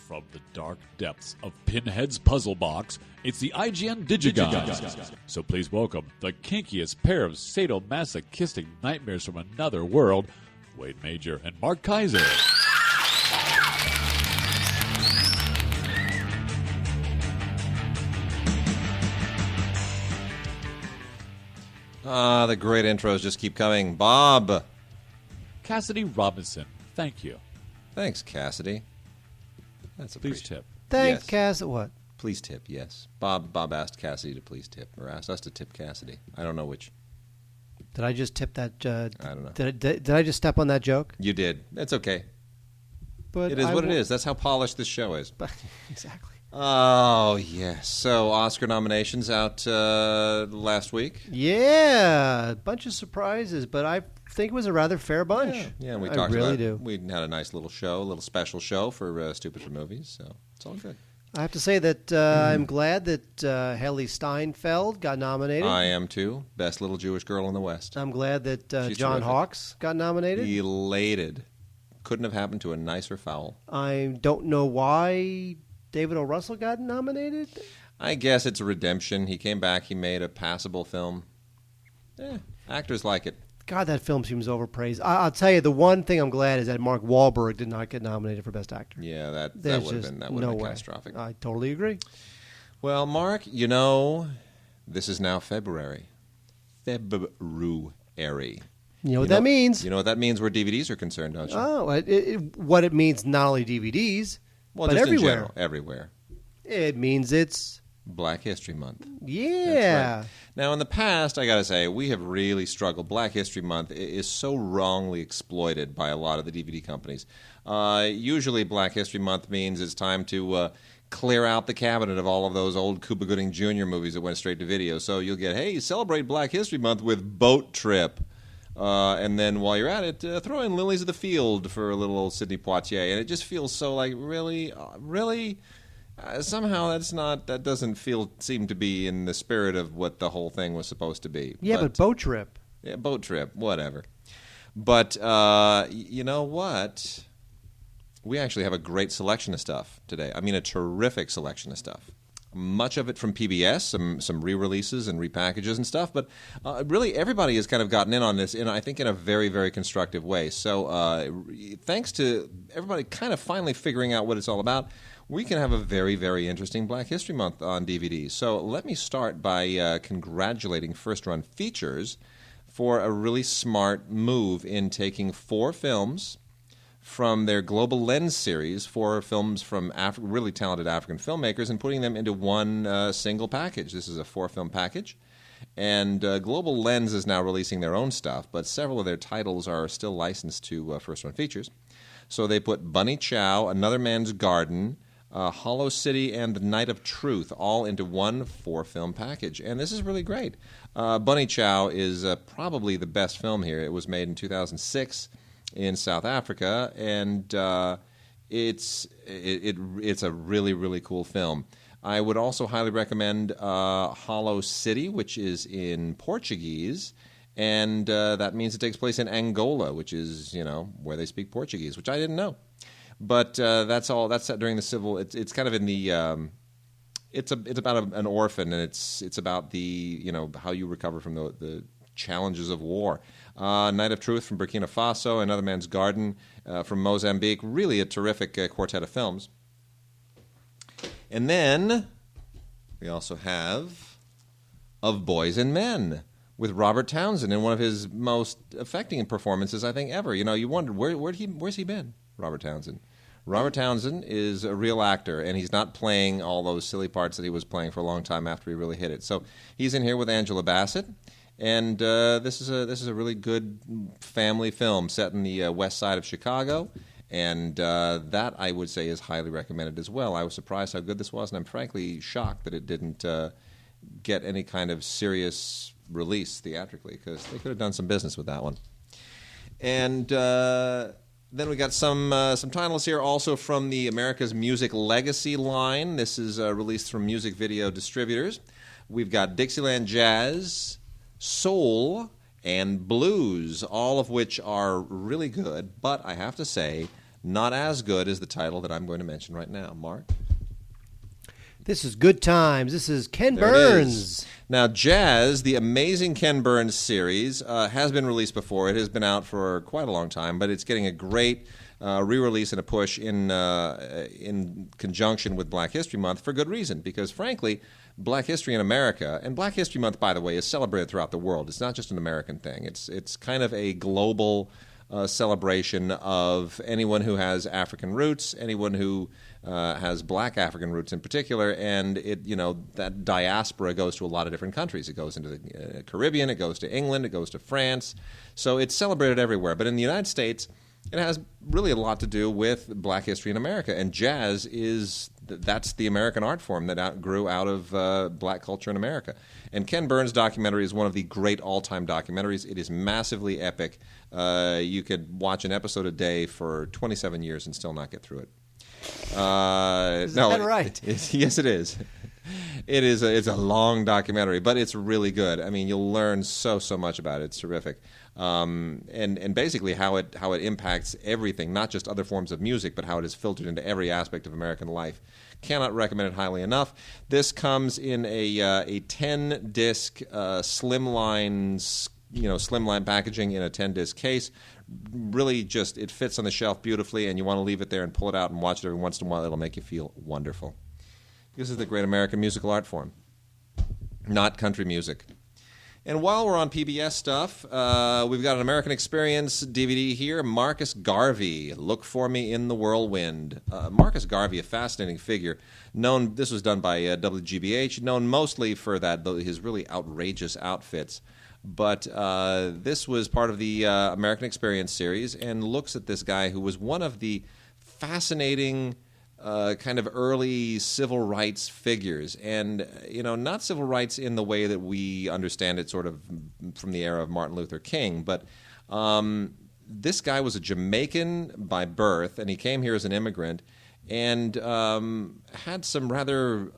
From the dark depths of Pinhead's puzzle box, it's the IGN Digigods. So please welcome the kinkiest pair of sadomasochistic nightmares from another world, Wade Major and Mark Kaiser. The great intros just keep coming. Bob. Cassidy Robinson, thank you. Thanks, Cassidy. That's a Please tip. Thanks, Yes. Cass. What? Please tip, yes. Bob asked Cassidy to please tip, or asked us to tip Cassidy. I don't know which. Did I just tip that? I don't know. Did I just step on that joke? You did. That's okay. But It is what it is. That's how polished this show is. Exactly. Oh, yes. So, Oscar nominations out last week. Yeah, a bunch of surprises, but I think it was a rather fair bunch. Yeah, we I talked really about do. We had a nice little show, a little special show for Stupid for Movies, so it's all good. I have to say that I'm glad that Haley Steinfeld got nominated. I am too. Best little Jewish girl in the West. I'm glad that She's John terrific. Hawkes got nominated. Elated. Couldn't have happened to a nicer fowl. I don't know why David O. Russell got nominated. I guess it's a redemption. He came back. He made a passable film. Actors like it. God, that film seems overpraised. I'll tell you, the one thing I'm glad is that Mark Wahlberg did not get nominated for Best Actor. Yeah, that There's would have just been no way. catastrophic. I totally agree. Well, Mark, this is now February. February. You know what that means? You know what that means where DVDs are concerned, don't you? Oh, what it means not only DVDs, well, but just everywhere. in general, everywhere. It means it's Black History Month. yeah. That's right. Now, in the past, I got to say, we have really struggled. Black History Month is so wrongly exploited by a lot of the DVD companies. Usually, Black History Month means it's time to clear out the cabinet of all of those old Cuba Gooding Jr. movies that went straight to video. So you'll get, hey, celebrate Black History Month with Boat Trip. And then while you're at it, throw in Lilies of the Field for a little old Sidney Poitier. And it just feels so like, really? Somehow that doesn't seem to be in the spirit of what the whole thing was supposed to be. Yeah, but Boat Trip. Yeah, Boat Trip, whatever. But you know what? We actually have a great selection of stuff today. I mean, a terrific selection of stuff. Much of it from PBS, some re-releases and repackages and stuff. But really, everybody has kind of gotten in on this, I think in a very, very constructive way. So thanks to everybody kind of finally figuring out what it's all about, we can have a very, very interesting Black History Month on DVD. So let me start by congratulating First Run Features for a really smart move in taking 4 films from their Global Lens series, 4 films from really talented African filmmakers, and putting them into one single package. This is a 4-film package. And Global Lens is now releasing their own stuff, but several of their titles are still licensed to First Run Features. So they put Bunny Chow, Another Man's Garden, Hollow City, and The Night of Truth all into one 4-film package. And this is really great. Bunny Chow is probably the best film here. It was made in 2006 in South Africa, and it's a really, really cool film. I would also highly recommend Hollow City, which is in Portuguese, and that means it takes place in Angola, which is, where they speak Portuguese, which I didn't know. But that's set during the civil. It's kind of in the. It's about an orphan, and it's about the how you recover from the challenges of war. Night of Truth from Burkina Faso, Another Man's Garden from Mozambique. Really a terrific quartet of films. And then we also have Of Boys and Men with Robert Townsend in one of his most affecting performances, I think, ever. You wondered where's he been, Robert Townsend. Robert Townsend is a real actor, and he's not playing all those silly parts that he was playing for a long time after he really hit it. So he's in here with Angela Bassett, and this is a really good family film set in the west side of Chicago, and that I would say is highly recommended as well. I was surprised how good this was, and I'm frankly shocked that it didn't get any kind of serious release theatrically, because they could have done some business with that one. And then we got some titles here also from the America's Music Legacy line. This is released from Music Video Distributors. We've got Dixieland Jazz, Soul, and Blues, all of which are really good. But I have to say, not as good as the title that I'm going to mention right now. Mark? This is Good Times. This is Ken There it Burns. is. Now, Jazz, the amazing Ken Burns series, has been released before. It has been out for quite a long time, but it's getting a great re-release and a push in conjunction with Black History Month for good reason, because, frankly, Black History in America, and Black History Month, by the way, is celebrated throughout the world. It's not just an American thing. It's kind of a global celebration of anyone who has African roots, anyone who has Black African roots in particular, and that diaspora goes to a lot of different countries. It goes into the Caribbean, it goes to England, it goes to France. So it's celebrated everywhere. But in the United States, it has really a lot to do with Black history in America, and jazz that's the American art form that grew out of Black culture in America. And Ken Burns' documentary is one of the great all-time documentaries. It is massively epic. You could watch an episode a day for 27 years and still not get through it. Is that right? Yes, it is. It's a long documentary, but it's really good. I mean, you'll learn so much about it. It's terrific. And basically how it impacts everything, not just other forms of music, but how it is filtered into every aspect of American life. Cannot recommend it highly enough. This comes in a 10-disc slimline packaging in a 10-disc case. Really just, it fits on the shelf beautifully, and you want to leave it there and pull it out and watch it every once in a while. It'll make you feel wonderful. This is the great American musical art form, not country music. And while we're on PBS stuff, we've got an American Experience DVD here, Marcus Garvey, Look for Me in the Whirlwind. Marcus Garvey, a fascinating figure. This was done by WGBH, known mostly for his really outrageous outfits. But this was part of the American Experience series and looks at this guy who was one of the fascinating kind of early civil rights figures. And, not civil rights in the way that we understand it sort of from the era of Martin Luther King, but this guy was a Jamaican by birth, and he came here as an immigrant and had some rather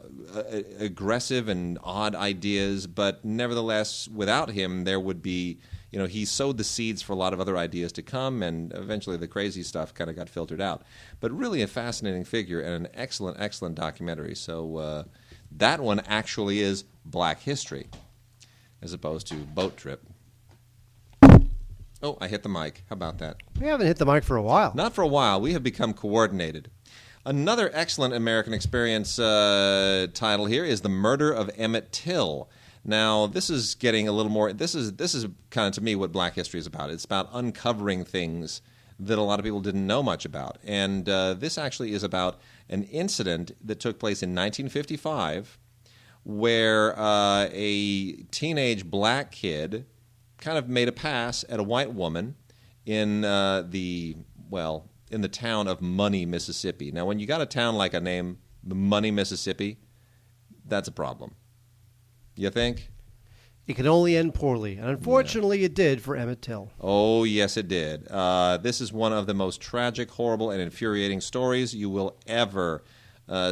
aggressive and odd ideas, but nevertheless, without him, there would be, he sowed the seeds for a lot of other ideas to come, and eventually the crazy stuff kind of got filtered out. But really a fascinating figure and an excellent, excellent documentary. So that one actually is Black history, as opposed to Boat Trip. Oh, I hit the mic. How about that? We haven't hit the mic for a while. Not for a while. We have become coordinated. Another excellent American Experience title here is The Murder of Emmett Till. Now, this is getting a little more... This is kind of, to me, what Black history is about. It's about uncovering things that a lot of people didn't know much about. And this actually is about an incident that took place in 1955 where a teenage black kid kind of made a pass at a white woman in in the town of Money, Mississippi. Now, when you got a town like a name, Money, Mississippi, that's a problem. You think? It could only end poorly, and unfortunately it did for Emmett Till. Oh, yes, it did. This is one of the most tragic, horrible, and infuriating stories you will ever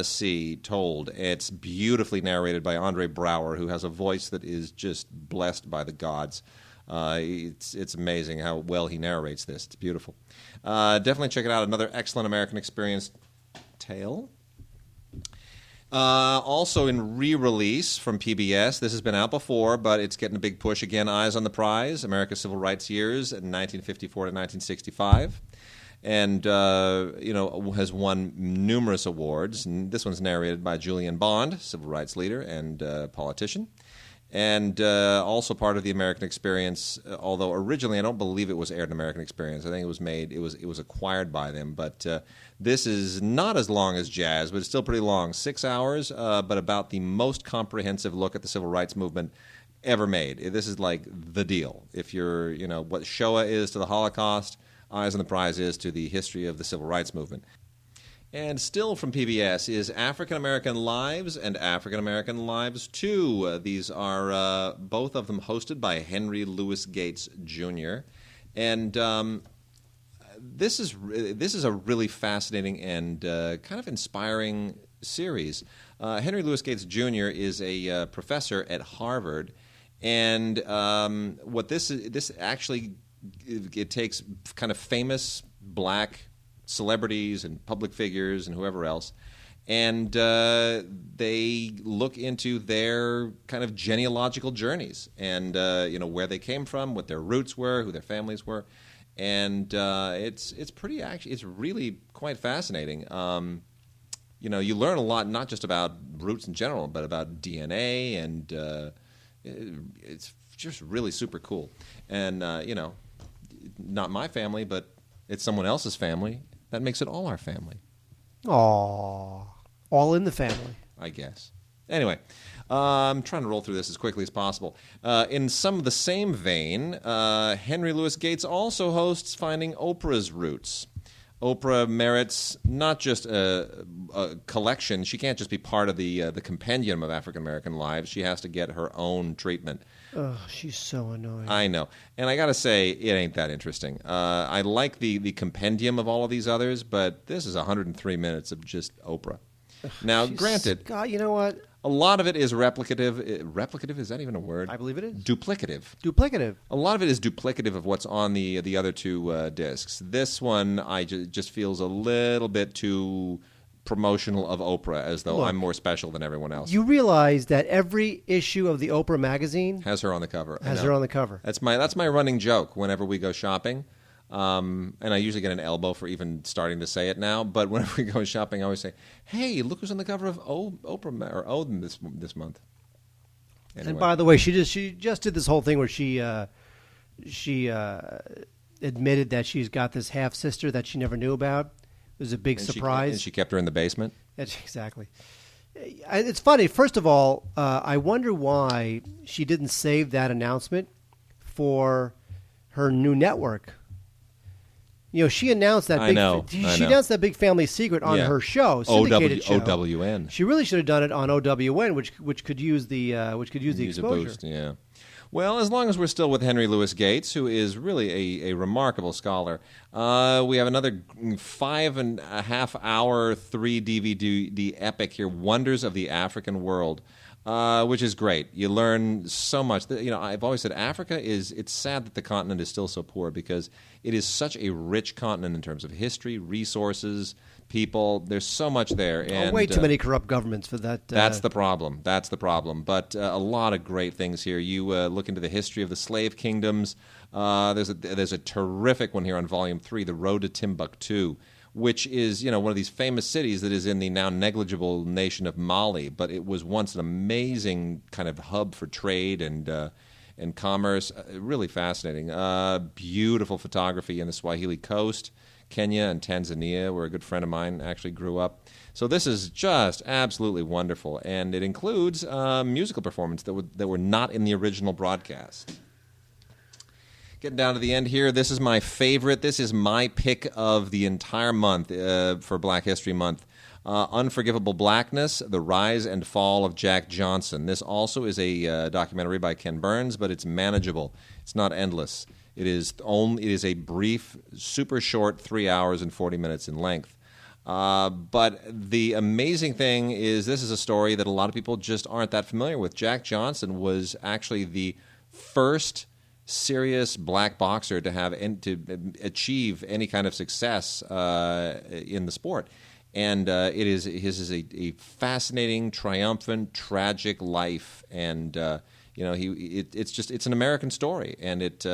see told. It's beautifully narrated by Andre Brower, who has a voice that is just blessed by the gods. It's amazing how well he narrates this. It's beautiful. Definitely check it out. Another excellent American Experience tale. Also in re-release from PBS. This has been out before, but it's getting a big push again. Eyes on the Prize, America's Civil Rights Years, 1954 to 1965. And, has won numerous awards. And this one's narrated by Julian Bond, civil rights leader and politician. And also part of the American Experience, although originally I don't believe it was aired in American Experience. I think it was acquired by them. But this is not as long as Jazz, but it's still pretty long. 6 hours, but about the most comprehensive look at the civil rights movement ever made. This is like the deal. If you're, what Shoah is to the Holocaust, Eyes on the Prize is to the history of the civil rights movement. And still from PBS is African American Lives and African American Lives 2. These are both of them hosted by Henry Louis Gates Jr. And this is a really fascinating and kind of inspiring series. Henry Louis Gates Jr. is a professor at Harvard, and what this actually it takes kind of famous black celebrities and public figures and whoever else. And they look into their kind of genealogical journeys and, where they came from, what their roots were, who their families were. And it's really quite fascinating. You learn a lot, not just about roots in general, but about DNA, and it's just really super cool. And, not my family, but it's someone else's family. That makes it all our family. Aww. All in the family. I guess. Anyway, I'm trying to roll through this as quickly as possible. In some of the same vein, Henry Louis Gates also hosts Finding Oprah's Roots. Oprah merits not just a collection. She can't just be part of the compendium of African American lives. She has to get her own treatment. Oh, she's so annoying. I know. And I got to say, it ain't that interesting. I like the compendium of all of these others, but this is 103 minutes of just Oprah. Now, granted, God, you know what? a lot of it is replicative. Replicative, is that even a word? I believe it is. Duplicative. Duplicative. A lot of it is duplicative of what's on the other two discs. This one, just feels a little bit too promotional of Oprah, as though I'm more special than everyone else. You realize that every issue of the Oprah magazine has her on the cover. Has her on the cover. That's my running joke whenever we go shopping. And I usually get an elbow for even starting to say it now. But whenever we go shopping, I always say, "Hey, look who's on the cover of Oprah or Oden this month." Anyway. And by the way, she just did this whole thing where she admitted that she's got this half sister that she never knew about. It was a big surprise. And she kept her in the basement. Exactly. It's funny. First of all, I wonder why she didn't save that announcement for her new network. She announced that. She announced that big family secret on her show, syndicated show. OWN. She really should have done it on OWN, which could use the exposure. A boost, yeah. Well, as long as we're still with Henry Louis Gates, who is really a remarkable scholar, we have another 5.5 hour 3 DVD epic here, Wonders of the African World. Which is great. You learn so much. I've always said it's sad that the continent is still so poor because it is such a rich continent in terms of history, resources, people. There's so much there. And way too many corrupt governments for that. That's the problem. But a lot of great things here. You look into the history of the slave kingdoms. There's a terrific one here on Volume 3, The Road to Timbuktu, which is one of these famous cities that is in the now negligible nation of Mali, but it was once an amazing kind of hub for trade and commerce. Really fascinating. Beautiful photography in the Swahili coast, Kenya and Tanzania, where a good friend of mine actually grew up. So this is just absolutely wonderful, and it includes musical performances that were not in the original broadcast. Getting down to the end here, this is my favorite. This is my pick of the entire month for Black History Month. Unforgivable Blackness, The Rise and Fall of Jack Johnson. This also is a documentary by Ken Burns, but it's manageable. It's not endless. It is a brief, super short, 3 hours and 40 minutes in length. But the amazing thing is this is a story that a lot of people just aren't that familiar with. Jack Johnson was actually the first serious black boxer to achieve any kind of success in the sport, and his is a fascinating, triumphant, tragic life, and it's an American story, and it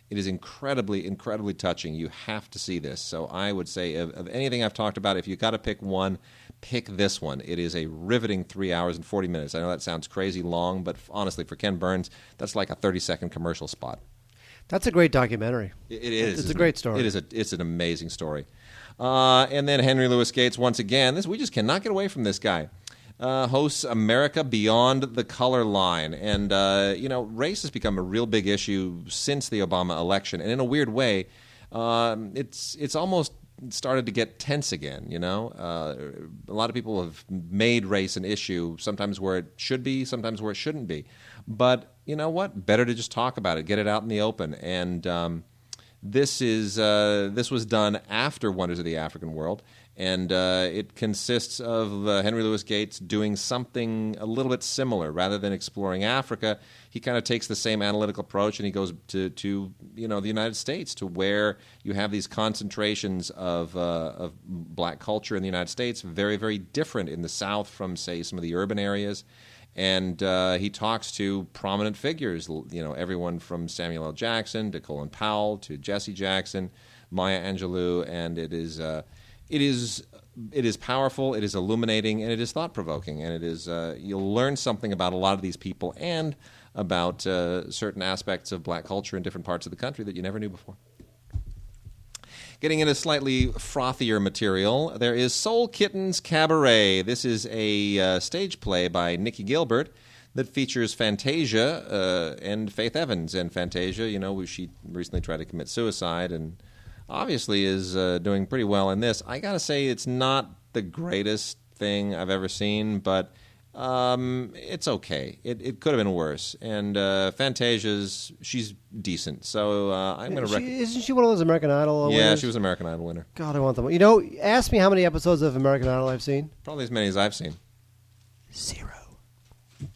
is incredibly touching. You have to see this. So I would say of anything I've talked about, if you got to pick one, pick this one. It is a riveting 3 hours and 40 minutes. I know that sounds crazy long, but honestly, for Ken Burns, that's like a 30-second commercial spot. That's a great documentary. It is. It's a great story. It's an amazing story. And then Henry Louis Gates, once again, we just cannot get away from this guy. Hosts America Beyond the Color Line. And, race has become a real big issue since the Obama election. And in a weird way, it's almost started to get tense again, A lot of people have made race an issue, sometimes where it should be, sometimes where it shouldn't be. But you know what? Better to just talk about it, get it out in the open. And This was done after Wonders of the African World, and it consists of Henry Louis Gates doing something a little bit similar. Rather than exploring Africa, he kind of takes the same analytical approach, and he goes to the United States, to where you have these concentrations of black culture in the United States, very, very different in the South from, say, some of the urban areas. And he talks to prominent figures, everyone from Samuel L. Jackson to Colin Powell to Jesse Jackson, Maya Angelou, and it is powerful, it is illuminating, and it is thought-provoking, and it is you'll learn something about a lot of these people and about certain aspects of black culture in different parts of the country that you never knew before. Getting into slightly frothier material, there is Soul Kittens Cabaret. This is a stage play by Nikki Gilbert that features Fantasia and Faith Evans. And Fantasia, she recently tried to commit suicide and obviously is doing pretty well in this. I got to say, it's not the greatest thing I've ever seen, but it's okay. It could have been worse. And Fantasia's, she's decent. So I'm going to recommend. Isn't she one of those American Idol winners? Yeah, she was an American Idol winner. God, I want them. Ask me how many episodes of American Idol I've seen. Probably as many as I've seen. 0.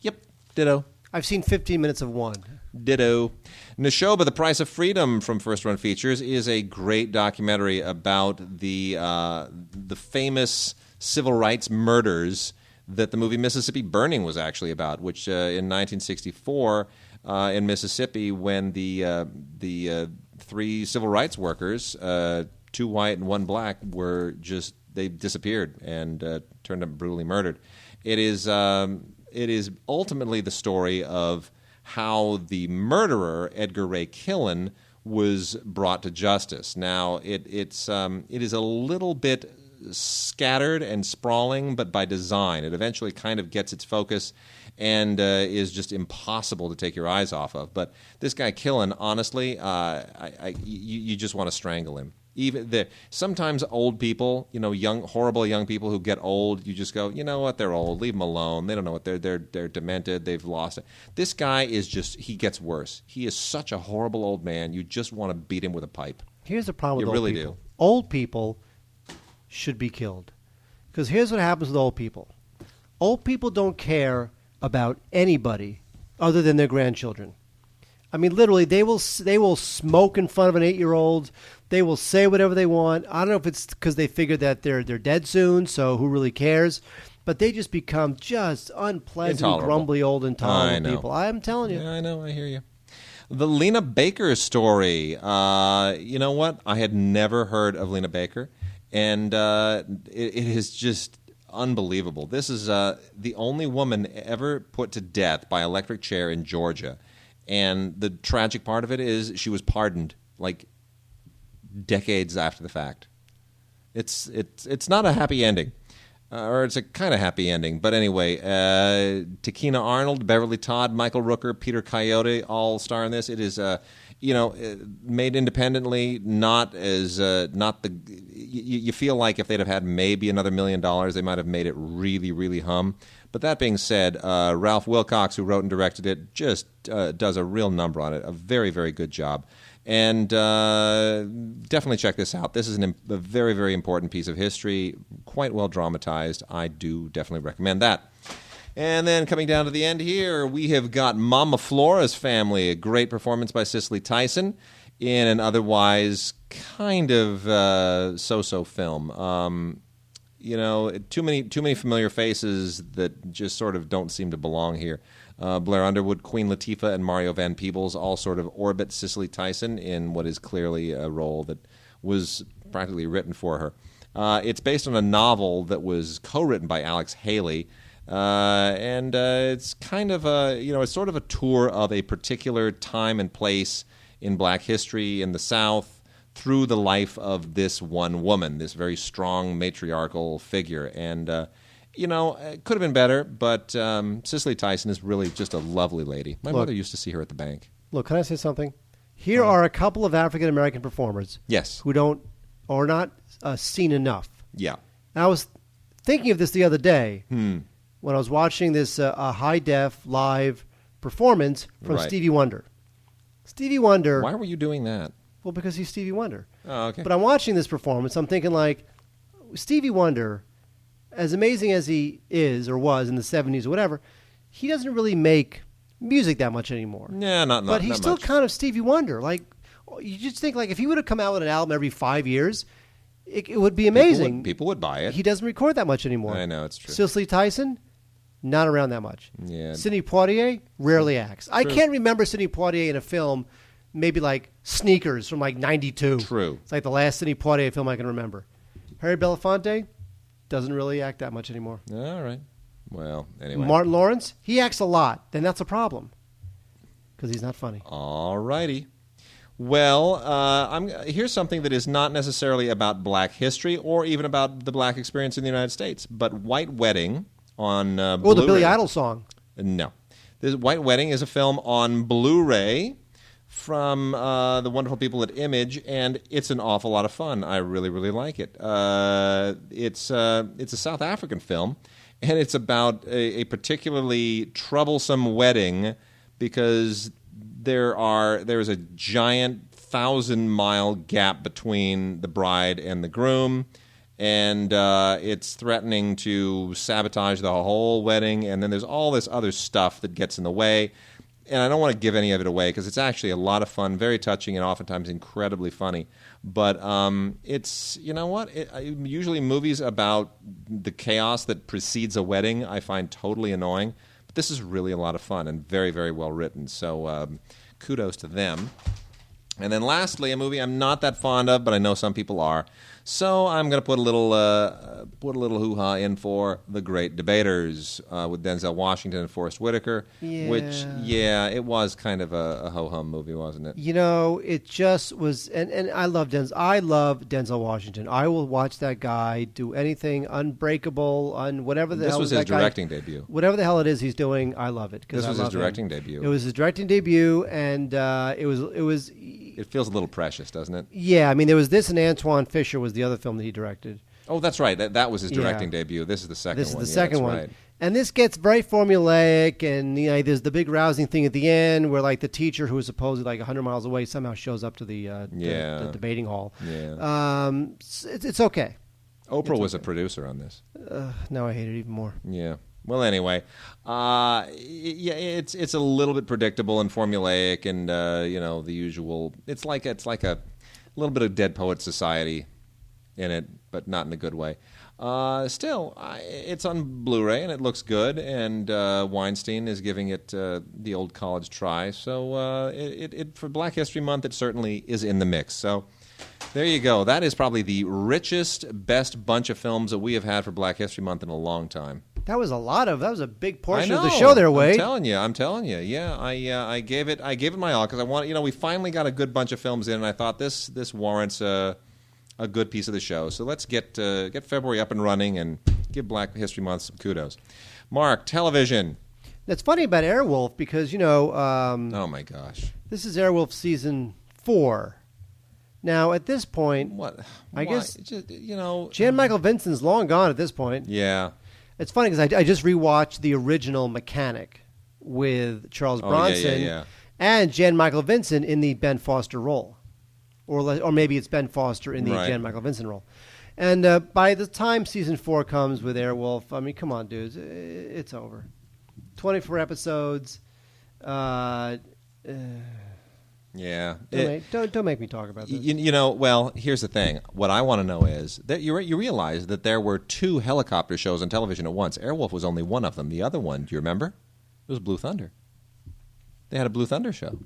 Yep. Ditto. I've seen 15 minutes of one. Ditto. Neshoba, The Price of Freedom from First Run Features is a great documentary about the famous civil rights murders that the movie Mississippi Burning was actually about, which in 1964 in Mississippi, when the 3 civil rights workers, 2 white and 1 black, they disappeared and turned up brutally murdered. It is ultimately the story of how the murderer, Edgar Ray Killen, was brought to justice. Now, it is a little bit scattered and sprawling, but by design. It eventually kind of gets its focus and is just impossible to take your eyes off of. But this guy Killen, honestly, you just want to strangle him. Sometimes old people, horrible young people who get old, you just go, you know what, they're old, leave them alone. They don't know what they're demented, they've lost it. This guy he gets worse. He is such a horrible old man. You just want to beat him with a pipe. Here's the problem with old really people. Do. Old people should be killed. Because here's what happens with old people. Old people don't care about anybody other than their grandchildren. I mean, literally, they will smoke in front of an 8-year-old. They will say whatever they want. I don't know if it's because they figure that they're dead soon, so who really cares? But they just become just unpleasant, grumbly, old, intolerable people. I'm telling you. Yeah, I know. I hear you. The Lena Baker story. You know what? I had never heard of Lena Baker. And it is just unbelievable. This is the only woman ever put to death by electric chair in Georgia. And the tragic part of it is she was pardoned like decades after the fact. It's not a happy ending. Or it's a kind of happy ending. But anyway, Takina Arnold, Beverly Todd, Michael Rooker, Peter Coyote all star in this. It is made independently, you feel like if they'd have had maybe another $1 million, they might have made it really, really hum. But that being said, Ralph Wilcox, who wrote and directed it, just does a real number on it. A very, very good job. And definitely check this out. This is a very, very important piece of history, quite well dramatized. I do definitely recommend that. And then coming down to the end here, we have got Mama Flora's Family, a great performance by Cicely Tyson in an otherwise kind of so-so film. Too many familiar faces that just sort of don't seem to belong here. Blair Underwood, Queen Latifah, and Mario Van Peebles all sort of orbit Cicely Tyson in what is clearly a role that was practically written for her. It's based on a novel that was co-written by Alex Haley. And it's kind of it's sort of a tour of a particular time and place in black history in the South through the life of this one woman, this very strong matriarchal figure. And, it could have been better, but Cicely Tyson is really just a lovely lady. My mother used to see her at the bank. Look, can I say something? Here are a couple of African-American performers. Yes. Who are not seen enough. Yeah. And I was thinking of this the other day. When I was watching this high-def live performance from Stevie Wonder. Stevie Wonder... Why were you doing that? Well, because he's Stevie Wonder. Oh, okay. But I'm watching this performance. I'm thinking, like, Stevie Wonder, as amazing as he is or was in the 70s or whatever, he doesn't really make music that much anymore. Yeah, not But he's not still much. kind of Stevie Wonder. Like, you just think, like, if he would have come out with an album every 5 years, it would be amazing. People would buy it. He doesn't record that much anymore. I know, it's true. Cicely Tyson, not around that much. Yeah. Sidney Poitier, rarely acts. I can't remember Sidney Poitier in a film, maybe like Sneakers from like 92. True. It's like the last Sidney Poitier film I can remember. Harry Belafonte doesn't really act that much anymore. All right. Well, anyway. Martin Lawrence, he acts a lot. Then that's a problem because he's not funny. All righty. Well, here's something that is not necessarily about black history or even about the black experience in the United States, but White Wedding on Blu-ray. The Billy Idol song. No. This White Wedding is a film on Blu-ray from the wonderful people at Image, and it's an awful lot of fun. I really, really like it. It's a South African film, and it's about a particularly troublesome wedding because there's a giant 1,000-mile gap between the bride and the groom, and it's threatening to sabotage the whole wedding, and then there's all this other stuff that gets in the way. And I don't want to give any of it away because it's actually a lot of fun, very touching, and oftentimes incredibly funny. But it's, you know what? Usually movies about the chaos that precedes a wedding I find totally annoying. But this is really a lot of fun and very, very well written. So kudos to them. And then lastly, a movie I'm not that fond of, but I know some people are. So I'm going to put a little hoo-ha in for The Great Debaters with Denzel Washington and Forrest Whitaker, which, it was kind of a ho-hum movie, wasn't it? You know, it just was, and I love Denzel. I love Denzel Washington. I will watch that guy do anything Unbreakable, whatever the hell. This was his directing debut. Whatever the hell it is he's doing, I love it. This was his directing debut. It was his directing debut, and it was. It feels a little precious, doesn't it? Yeah, I mean, there was this, and Antoine Fisher was the other film that he directed. Oh, that's right. That was his directing debut. This is the second one. This is the second one. Right. And this gets very formulaic, and there's the big rousing thing at the end where, like, the teacher who was supposedly like 100 miles away somehow shows up to the debating hall. Yeah. It's okay. Oprah was a producer on this. Now I hate it even more. Yeah. Well, anyway, it's a little bit predictable and formulaic, and the usual. It's like a little bit of Dead Poets Society in it, but not in a good way. Still, it's on Blu-ray and it looks good, and Weinstein is giving it the old college try. So it for Black History Month, it certainly is in the mix. So there you go. That is probably the richest, best bunch of films that we have had for Black History Month in a long time. That was a big portion of I know. the show there, Wade. I'm telling you. Yeah, I gave it my all because we finally got a good bunch of films in, and I thought this warrants a good piece of the show. So let's get February up and running and give Black History Month some kudos. Mark, television. That's funny about Airwolf because oh my gosh, this is Airwolf season 4. Now at this point, I guess Jan Michael Vincent's long gone at this point. Yeah. It's funny because I just rewatched the original Mechanic with Charles Bronson and Jan Michael Vincent in the Ben Foster role, or maybe it's Ben Foster in the Jan Michael Vincent role. And by the time season 4 comes with Airwolf, I mean, come on, dudes, it's over. 24 episodes. Yeah. Don't make me talk about this. Well, here's the thing. What I want to know is that you realize that there were 2 helicopter shows on television at once. Airwolf was only one of them. The other one, do you remember? It was Blue Thunder. They had a Blue Thunder show.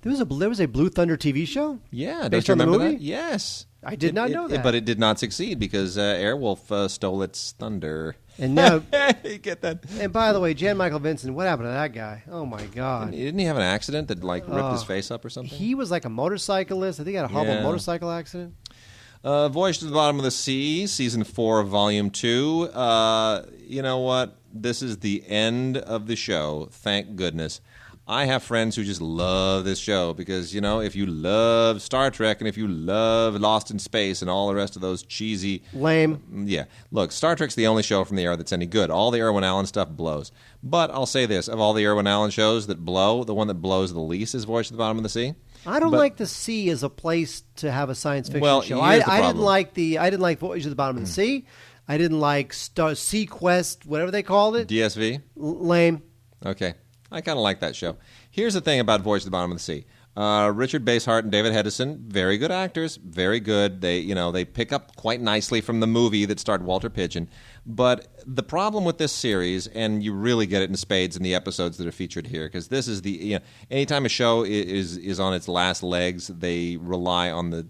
There was a Blue Thunder TV show? Yeah. Based don't you on the remember movie? that? Yes. I did not know that. But it did not succeed because Airwolf stole its thunder. And now, you get that? And by the way, Jan Michael Vincent, what happened to that guy? Oh my God! Didn't he have an accident that ripped his face up or something? He was like a motorcyclist. I think he had a horrible motorcycle accident. Voyage to the Bottom of the Sea, Season 4, Volume 2. You know what? This is the end of the show. Thank goodness. I have friends who just love this show because, if you love Star Trek and if you love Lost in Space and all the rest of those cheesy... Lame. Yeah. Look, Star Trek's the only show from the era that's any good. All the Irwin Allen stuff blows. But I'll say this. Of all the Irwin Allen shows that blow, the one that blows the least is Voyage to the Bottom of the Sea. I don't like the sea as a place to have a science fiction show. Here's the I didn't problem. I didn't like Voyage to the Bottom of the Sea. I didn't like Sea Quest, whatever they called it. DSV? Lame. Okay. I kind of like that show. Here's the thing about Voyage to the Bottom of the Sea. Richard Basehart and David Hedison, very good actors, very good. They pick up quite nicely from the movie that starred Walter Pidgeon. But the problem with this series, and you really get it in spades in the episodes that are featured here, because this is anytime a show is on its last legs, they rely on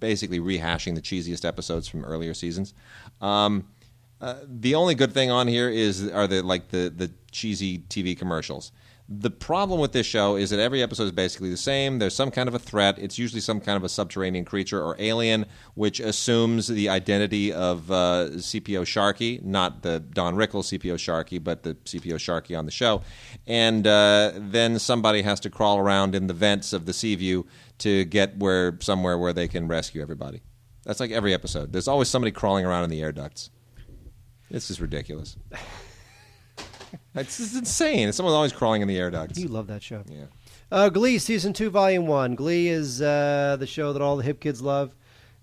basically rehashing the cheesiest episodes from earlier seasons. The only good thing on here are the cheesy TV commercials. The problem with this show is that every episode is basically the same. There's some kind of a threat. It's usually some kind of a subterranean creature or alien, which assumes the identity of CPO Sharkey, not the Don Rickles CPO Sharkey, but the CPO Sharkey on the show. And then somebody has to crawl around in the vents of the Seaview to get somewhere where they can rescue everybody. That's like every episode. There's always somebody crawling around in the air ducts. It's just ridiculous. It's just insane. Someone's always crawling in the air ducts. You love that show. Yeah. Glee Season 2, Volume 1. Glee is the show that all the hip kids love.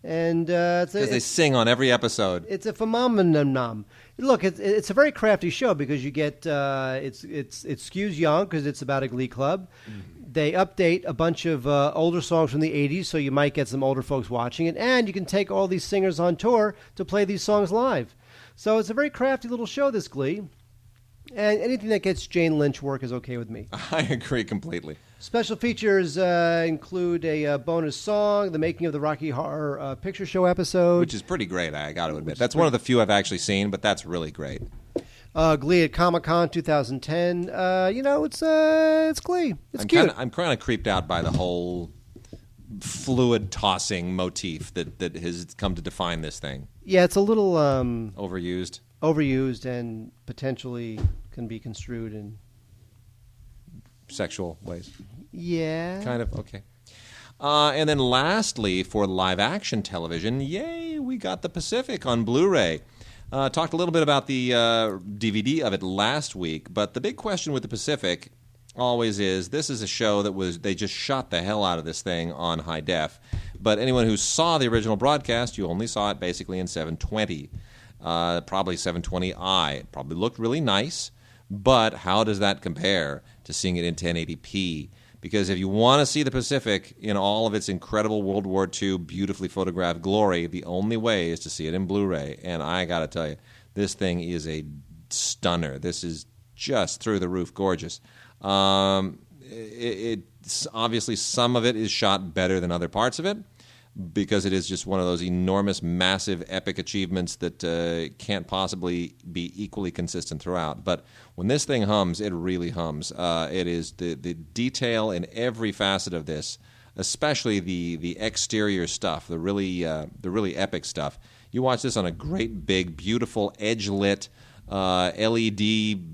And because they sing on every episode. It's a phenomenon. Look, it's a very crafty show because you get it skews young because it's about a Glee club. Mm-hmm. They update a bunch of older songs from the 80s, so you might get some older folks watching it. And you can take all these singers on tour to play these songs live. So it's a very crafty little show, this Glee. And anything that gets Jane Lynch work is okay with me. I agree completely. Special features include a bonus song, the making of the Rocky Horror Picture Show episode. Which is pretty great, I got to admit. That's one of the few I've actually seen, but that's really great. Glee at Comic-Con 2010. It's Glee. It's cute. I'm kind of creeped out by the whole fluid tossing motif that has come to define this thing. Yeah, it's a little... overused. Overused and potentially can be construed in... sexual ways. Yeah. Kind of, okay. And then lastly, for live-action television, yay, we got The Pacific on Blu-ray. Talked a little bit about the DVD of it last week, but the big question with The Pacific always is, this is a show they just shot the hell out of this thing on high def, but anyone who saw the original broadcast, you only saw it basically in 720. Probably 720i. It probably looked really nice, but how does that compare to seeing it in 1080p? Because if you want to see the Pacific in all of its incredible World War II beautifully photographed glory, the only way is to see it in Blu-ray. And I got to tell you, this thing is a stunner. This is just through the roof gorgeous. It's obviously some of it is shot better than other parts of it, because it is just one of those enormous, massive, epic achievements that can't possibly be equally consistent throughout. But when this thing hums, it really hums. It is the detail in every facet of this, especially the exterior stuff, the really epic stuff. You watch this on a great, big, beautiful, edge-lit, LED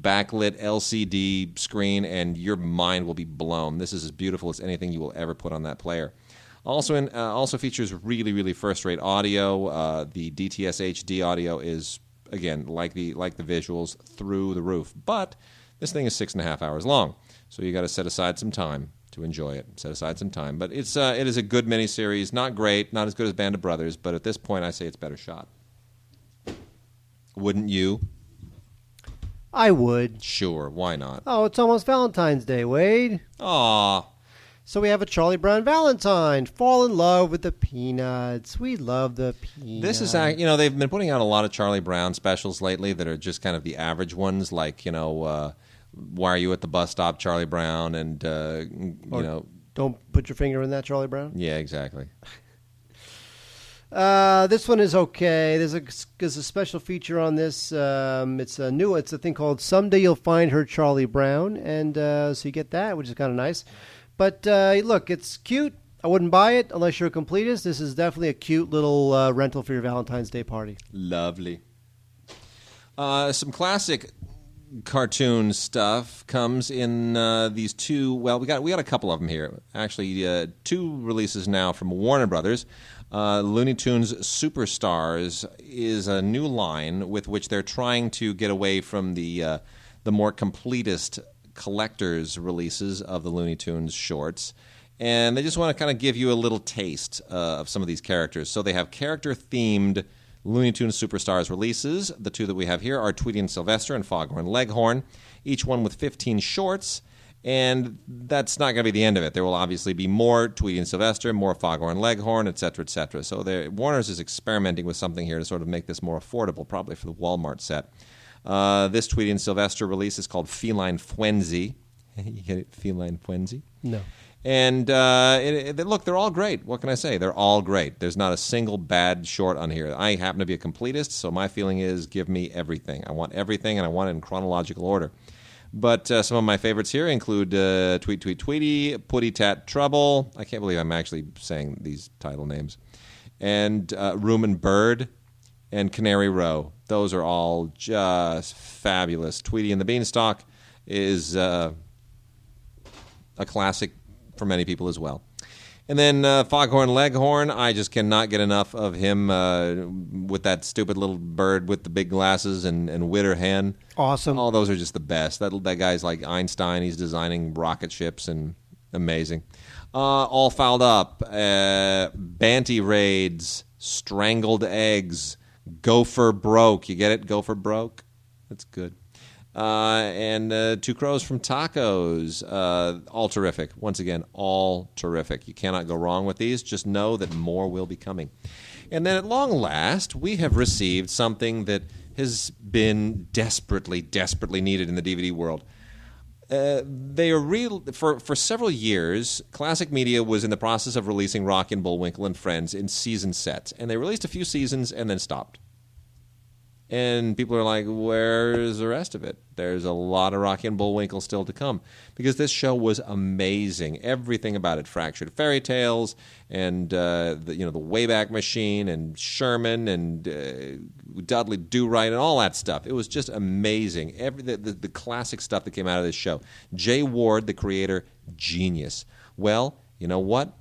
backlit LCD screen, and your mind will be blown. This is as beautiful as anything you will ever put on that player. Also features really, really first-rate audio. The DTS HD audio is, again, like the visuals, through the roof. But this thing is 6.5 hours long, so you got to set aside some time to enjoy it. Set aside some time, but it is a good miniseries. Not great, not as good as Band of Brothers, but at this point, I say it's better shot. Wouldn't you? I would. Sure, why not? Oh, it's almost Valentine's Day, Wade. Aw. So we have a Charlie Brown Valentine. Fall in love with the Peanuts. We love the Peanuts. This is, they've been putting out a lot of Charlie Brown specials lately that are just kind of the average ones, like, Why Are You at the Bus Stop, Charlie Brown, and, Don't put your finger in that, Charlie Brown? Yeah, exactly. This one is okay. There's a special feature on this. It's a thing called Someday You'll Find Her, Charlie Brown, and so you get that, which is kind of nice. But look, it's cute. I wouldn't buy it unless you're a completist. This is definitely a cute little rental for your Valentine's Day party. Lovely. Some classic cartoon stuff comes in these two. Well, we got a couple of them here. Actually, two releases now from Warner Brothers. Looney Tunes Superstars is a new line with which they're trying to get away from the more completist collector's releases of the Looney Tunes shorts. And they just want to kind of give you a little taste of some of these characters. So they have character-themed Looney Tunes Superstars releases. The two that we have here are Tweety and Sylvester and Foghorn Leghorn, each one with 15 shorts. And that's not going to be the end of it. There will obviously be more Tweety and Sylvester, more Foghorn Leghorn, et cetera, et cetera. So Warner's is experimenting with something here to sort of make this more affordable, probably for the Walmart set. This Tweety and Sylvester release is called Feline Frenzy. You get it? Feline Frenzy? No. And look, they're all great. What can I say? They're all great. There's not a single bad short on here. I happen to be a completist, so my feeling is give me everything. I want everything, and I want it in chronological order. But some of my favorites here include Tweet Tweet Tweety, Putty Tat Trouble. I can't believe I'm actually saying these title names. And Room and Bird and Canary Row. Those are all just fabulous. Tweety and the Beanstalk is a classic for many people as well. And then Foghorn Leghorn, I just cannot get enough of him with that stupid little bird with the big glasses and Witter Hen. Awesome. All those are just the best. That guy's like Einstein. He's designing rocket ships and amazing. All Fouled Up, Banty Raids, Strangled Eggs, Gopher Broke. You get it? Gopher Broke? That's good. And Two Crows from Tacos, all terrific. Once again, all terrific. You cannot go wrong with these. Just know that more will be coming. And then at long last, we have received something that has been desperately, desperately needed in the DVD world. They are for several years, Classic Media was in the process of releasing Rocky and Bullwinkle and Friends in season sets. And they released a few seasons and then stopped. And people are like, where's the rest of it? There's a lot of Rocky and Bullwinkle still to come. Because this show was amazing. Everything about it. Fractured Fairy Tales and the Wayback Machine and Sherman and Dudley Do-Right and all that stuff. It was just amazing. The classic stuff that came out of this show. Jay Ward, the creator, genius. Well, you know what?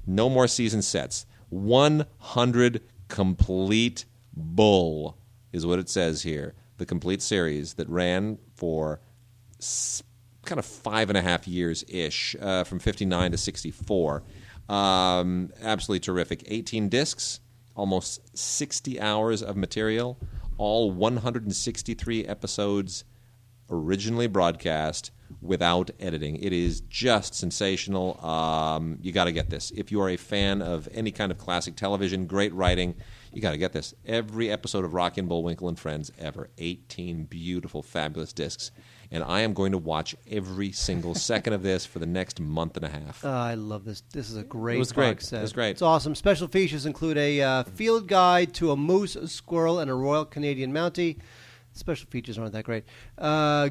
No more season sets. 100 complete bull is what it says here. The complete series that ran for kind of 5.5 years-ish, from 59 to 64. Absolutely terrific. 18 discs, almost 60 hours of material, all 163 episodes originally broadcast without editing. It is just sensational. You got to get this. If you are a fan of any kind of classic television, great writing, you got to get this. Every episode of Rocky and Bullwinkle and Friends ever. 18 beautiful, fabulous discs. And I am going to watch every single second of this for the next month and a half. I love this. This is a great box set. It was great. It's awesome. Special features include a field guide to a moose, a squirrel, and a Royal Canadian Mountie. Special features aren't that great.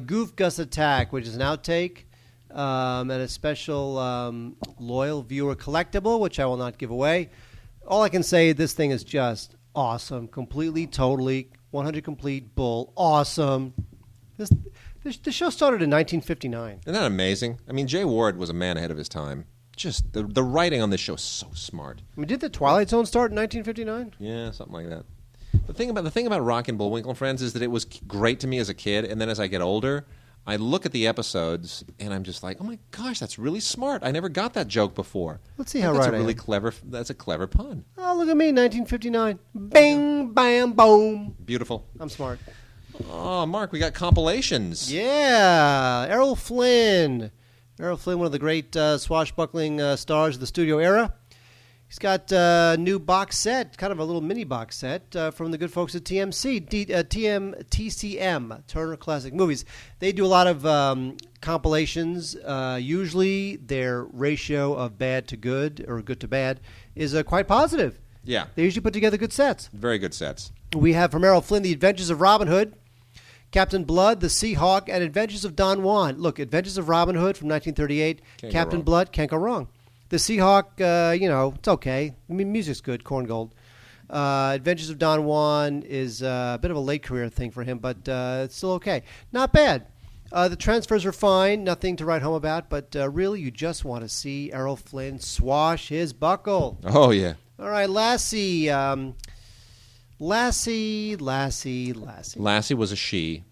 Goof Gus Attack, which is an outtake, and a special loyal viewer collectible, which I will not give away. All I can say, this thing is just awesome. Completely, totally, 100 complete bull. Awesome. The show started in 1959. Isn't that amazing? I mean, Jay Ward was a man ahead of his time. Just the writing on this show is so smart. I mean, did the Twilight Zone start in 1959? Yeah, something like that. The thing about Rocky and Bullwinkle and Friends is that it was great to me as a kid, and then as I get older, I look at the episodes and I'm just like, oh my gosh, that's really smart. I never got that joke before. Let's see how right I am. That's a clever pun. Oh, look at me, 1959. Bing, bam, boom. Beautiful. I'm smart. Oh, Mark, we got compilations. Yeah, Errol Flynn. Errol Flynn, one of the great swashbuckling stars of the studio era. He's got a new box set, kind of a little mini box set from the good folks at TCM, Turner Classic Movies. They do a lot of compilations. Usually their ratio of bad to good or good to bad is quite positive. Yeah. They usually put together good sets. Very good sets. We have from Errol Flynn, The Adventures of Robin Hood, Captain Blood, The Seahawk, and Adventures of Don Juan. Look, Adventures of Robin Hood from 1938, Captain Blood, can't go wrong. The Seahawk, it's okay. I mean, music's good, Corn Gold. Adventures of Don Juan is a bit of a late career thing for him, but it's still okay. Not bad. The transfers are fine, nothing to write home about, but really you just want to see Errol Flynn swash his buckle. Oh, yeah. All right, Lassie. Lassie. Lassie was a she.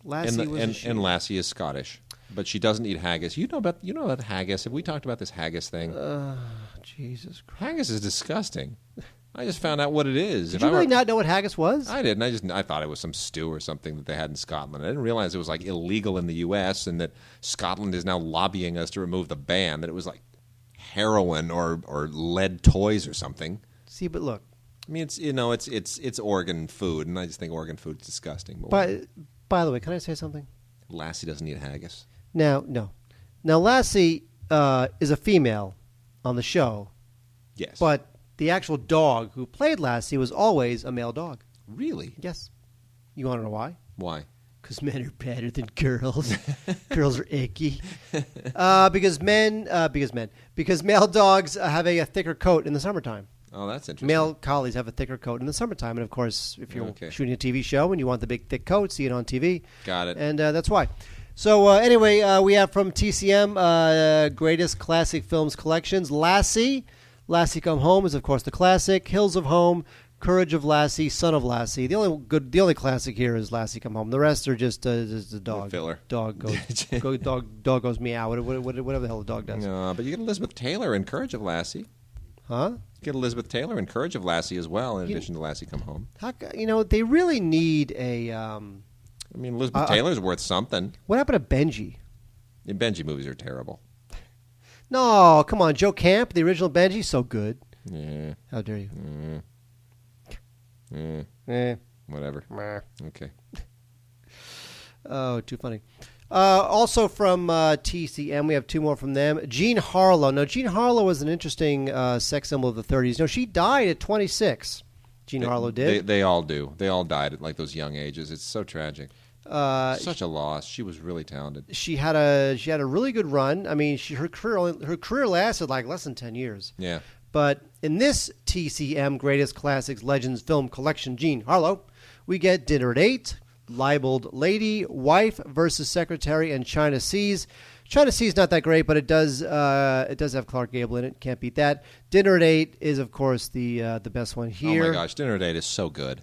And Lassie is Scottish. But she doesn't eat haggis. You know about haggis? Have we talked about this haggis thing? Jesus Christ. Haggis is disgusting. I just found out what it is. Did you really not know what haggis was? I didn't. I thought it was some stew or something that they had in Scotland. I didn't realize it was like illegal in the U.S. and that Scotland is now lobbying us to remove the ban. That it was like heroin or lead toys or something. See, but look. I mean, it's organ food, and I just think organ food is disgusting. But by the way, can I say something? Lassie doesn't eat haggis. Now, Lassie is a female on the show. Yes. But the actual dog who played Lassie was always a male dog. Really? Yes. You want to know why? Why? Because men are better than girls. Girls are icky. Because male dogs have a thicker coat in the summertime. Oh, that's interesting. Male collies have a thicker coat in the summertime. And, of course, if you're shooting a TV show and you want the big, thick coat, see it on TV. Got it. And that's why. So, anyway, we have from TCM, Greatest Classic Films Collections, Lassie. Lassie Come Home is, of course, the classic. Hills of Home, Courage of Lassie, Son of Lassie. The only classic here is Lassie Come Home. The rest are just a dog. Filler. Dog goes meow. Whatever the hell the dog does. No, but you get Elizabeth Taylor in Courage of Lassie. Huh? You get Elizabeth Taylor in Courage of Lassie as well, in addition to Lassie Come Home. They really need a. I mean, Elizabeth Taylor's worth something. What happened to Benji? The Benji movies are terrible. No, come on, Joe Camp, the original Benji, so good. Yeah. How dare you? Whatever. Okay. Oh, too funny. Also from TCM, we have two more from them. Jean Harlow. Now, Jean Harlow was an interesting sex symbol of the 30s. No, she died at 26. Jean Harlow did. They all do. They all died at like those young ages. It's so tragic. Such a loss. She was really talented. She had a really good run. I mean, her career lasted like less than 10 years. Yeah. But in this TCM Greatest Classics Legends Film Collection, Jean Harlow, we get Dinner at 8, Libeled Lady, Wife versus Secretary, and China Seas. China Seas not that great, but it does have Clark Gable in it. Can't beat that. Dinner at 8 is, of course, the best one here. Oh my gosh, Dinner at 8 is so good.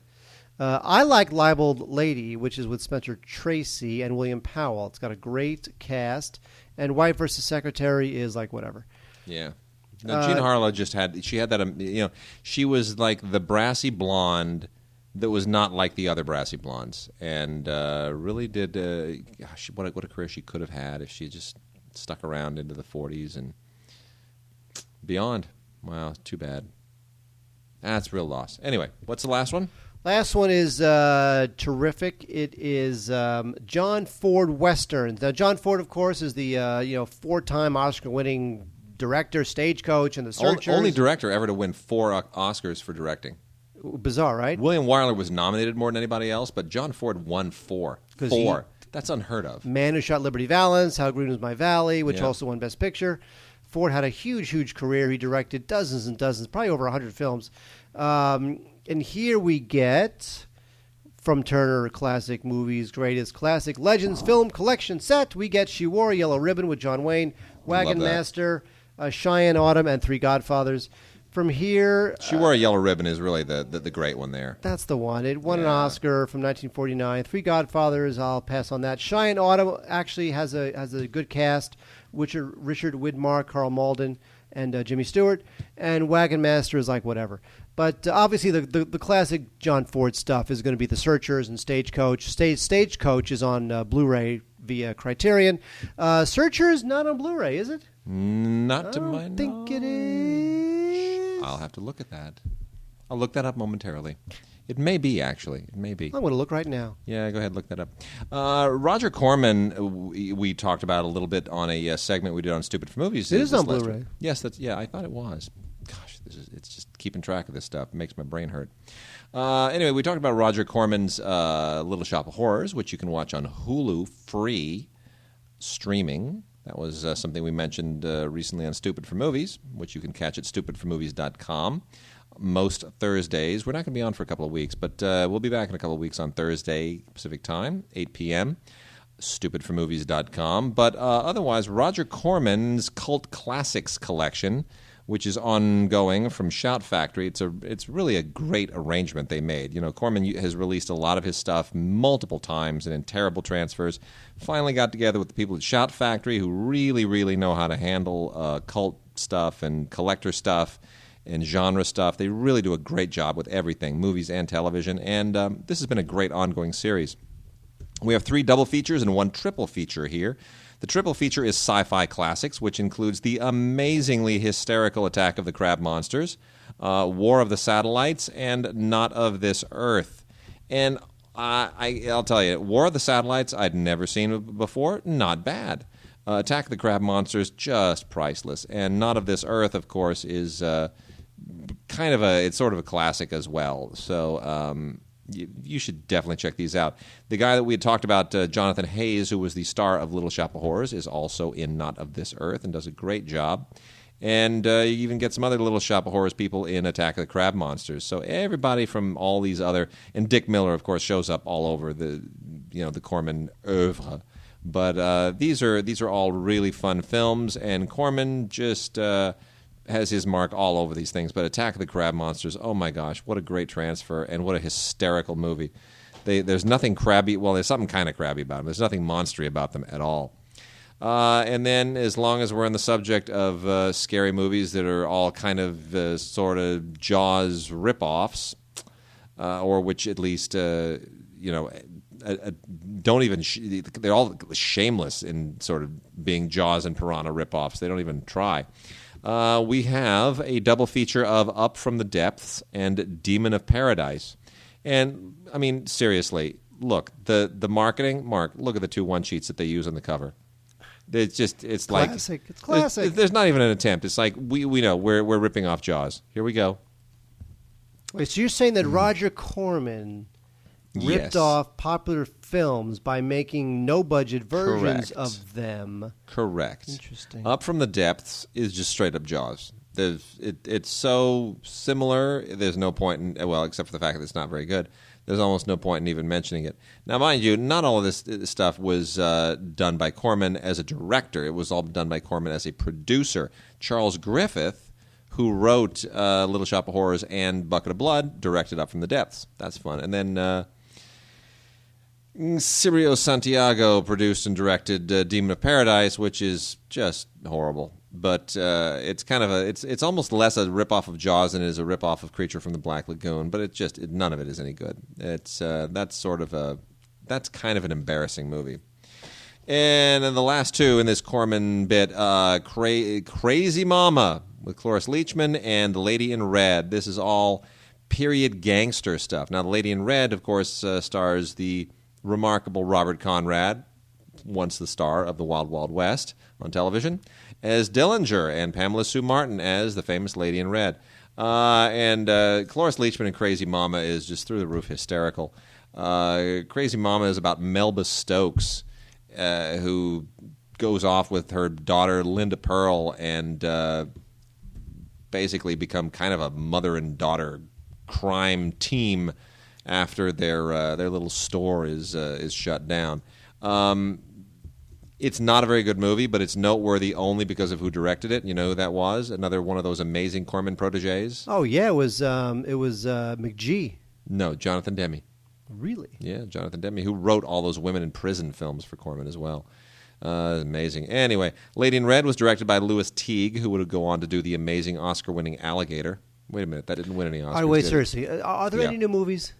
I like Libeled Lady, which is with Spencer Tracy and William Powell. It's got a great cast. And Wife versus Secretary is like whatever. Yeah. Now, Jean Harlow had that, she was like the brassy blonde that was not like the other brassy blondes. And really did, what a career she could have had if she just stuck around into the 40s and beyond. Wow, too bad. That's a real loss. Anyway, what's the last one? Last one is terrific. It is John Ford Westerns. Now, John Ford, of course, is the 4-time Oscar-winning director, stagecoach, and the Searchers. Only director ever to win 4 Oscars for directing. Bizarre, right? William Wyler was nominated more than anybody else, but John Ford won 4. 4. That's unheard of. Man Who Shot Liberty Valance, How Green Was My Valley, which also won Best Picture. Ford had a huge, huge career. He directed dozens and dozens, probably over 100 films. And here we get, from Turner Classic Movies, Greatest Classic Legends Film Collection Set, we get She Wore a Yellow Ribbon with John Wayne, Wagon Master, Cheyenne Autumn, and Three Godfathers. From here... She Wore a Yellow Ribbon is really the great one there. That's the one. It won an Oscar from 1949. Three Godfathers, I'll pass on that. Cheyenne Autumn actually has a good cast, which are Richard Widmark, Carl Malden, and Jimmy Stewart. And Wagon Master is like whatever. But obviously the classic John Ford stuff is going to be The Searchers and Stagecoach. Stagecoach is on Blu-ray via Criterion. Searchers not on Blu-ray, is it? Not to my knowledge. I think it is. I'll have to look at that. I'll look that up momentarily. It may be, actually. It may be. I'm going to look right now. Yeah, go ahead, look that up. Roger Corman, we talked about a little bit on a segment we did on Stupid for Movies. It is on Blu-ray. Yes, I thought it was. Gosh, it's just keeping track of this stuff. It makes my brain hurt. Anyway, we talked about Roger Corman's Little Shop of Horrors, which you can watch on Hulu free streaming. That was something we mentioned recently on Stupid for Movies, which you can catch at stupidformovies.com. most Thursdays. We're not going to be on for a couple of weeks, but we'll be back in a couple of weeks on Thursday Pacific Time, 8 p.m., stupidformovies.com. But otherwise, Roger Corman's Cult Classics collection, which is ongoing from Shout Factory. It's really a great arrangement they made. You know, Corman has released a lot of his stuff multiple times and in terrible transfers. Finally got together with the people at Shout Factory who really, really know how to handle cult stuff and collector stuff and genre stuff. They really do a great job with everything, movies and television. And this has been a great ongoing series. We have 3 double features and 1 triple feature here. The triple feature is Sci-Fi Classics, which includes the amazingly hysterical Attack of the Crab Monsters, War of the Satellites, and Not of This Earth. And I'll tell you, War of the Satellites I'd never seen before. Not bad. Attack of the Crab Monsters, just priceless. And Not of This Earth, of course, is it's sort of a classic as well. So you should definitely check these out. The guy that we had talked about, Jonathan Hayes, who was the star of Little Shop of Horrors, is also in Not of This Earth and does a great job. And you even get some other Little Shop of Horrors people in Attack of the Crab Monsters. So everybody from all these other, and Dick Miller, of course, shows up all over the Corman oeuvre. But these are all really fun films, and Corman just has his mark all over these things. But Attack of the Crab Monsters, oh my gosh, what a great transfer, and what a hysterical movie. There's nothing crabby. Well, there's something kind of crabby about them. There's nothing monstery about them at all. And then, as long as we're on the subject of scary movies that are all kind of sort of Jaws ripoffs, or which at least don't even they're all shameless in sort of being Jaws and Piranha ripoffs. They don't even try. We have a double feature of Up from the Depths and Demon of Paradise. And, I mean, seriously, look, the marketing, Mark, look at the 2 one-sheets that they use on the cover. It's classic. like... It's classic. There's not even an attempt. It's like, we know, we're ripping off Jaws. Here we go. Wait, so you're saying that Roger Corman ripped off popular films by making no-budget versions of them. Correct. Interesting. Up from the Depths is just straight-up Jaws. It's so similar, there's no point in... Well, except for the fact that it's not very good. There's almost no point in even mentioning it. Now, mind you, not all of this stuff was done by Corman as a director. It was all done by Corman as a producer. Charles Griffith, who wrote Little Shop of Horrors and Bucket of Blood, directed Up from the Depths. That's fun. And then... Cirio Santiago produced and directed Demon of Paradise, which is just horrible. But it's kind of it's almost less a ripoff of Jaws than it is a ripoff of Creature from the Black Lagoon. But none of it is any good. It's that's kind of an embarrassing movie. And then the last 2 in this Corman bit, Crazy Mama with Cloris Leachman and The Lady in Red. This is all period gangster stuff. Now, The Lady in Red, of course, stars the remarkable Robert Conrad, once the star of The Wild Wild West on television, as Dillinger, and Pamela Sue Martin as the famous Lady in Red. And Cloris Leachman in Crazy Mama is just through the roof hysterical. Crazy Mama is about Melba Stokes, who goes off with her daughter Linda Pearl and basically become kind of a mother and daughter crime team after their little store is shut down. It's not a very good movie, but it's noteworthy only because of who directed it. You know who that was? Another one of those amazing Corman proteges. Oh yeah, it was McGee. No, Jonathan Demme. Really? Yeah, Jonathan Demme, who wrote all those women in prison films for Corman as well. Amazing. Anyway, Lady in Red was directed by Louis Teague, who would go on to do the amazing Oscar-winning Alligator. Wait a minute, that didn't win any Oscars. All right, wait, seriously. Are there any new movies?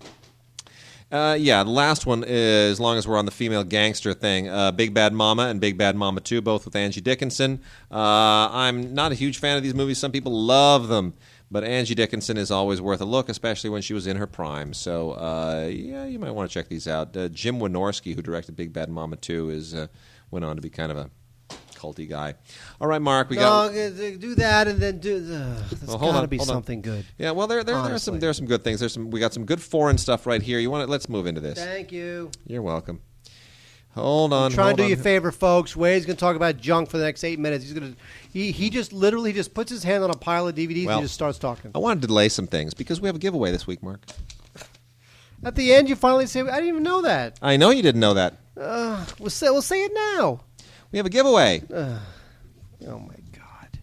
The last one is, as long as we're on the female gangster thing, Big Bad Mama and Big Bad Mama 2, both with Angie Dickinson. I'm not a huge fan of these movies. Some people love them. But Angie Dickinson is always worth a look, especially when she was in her prime. So, you might want to check these out. Jim Wynorski, who directed Big Bad Mama 2, went on to be kind of a culty guy. All right, Mark, do that and then do. There's got to be something good. Yeah, well, there are some good things. We got some good foreign stuff right here. Let's move into this. Thank you. You're welcome. Hold on. Try and do you a favor, folks. Wade's going to talk about junk for the next 8 minutes. He's going to. He just literally just puts his hand on a pile of DVDs and just starts talking. I want to delay some things because we have a giveaway this week, Mark. At the end, you finally say, I didn't even know that. I know you didn't know that. We'll say it now. We have a giveaway. Oh, my God.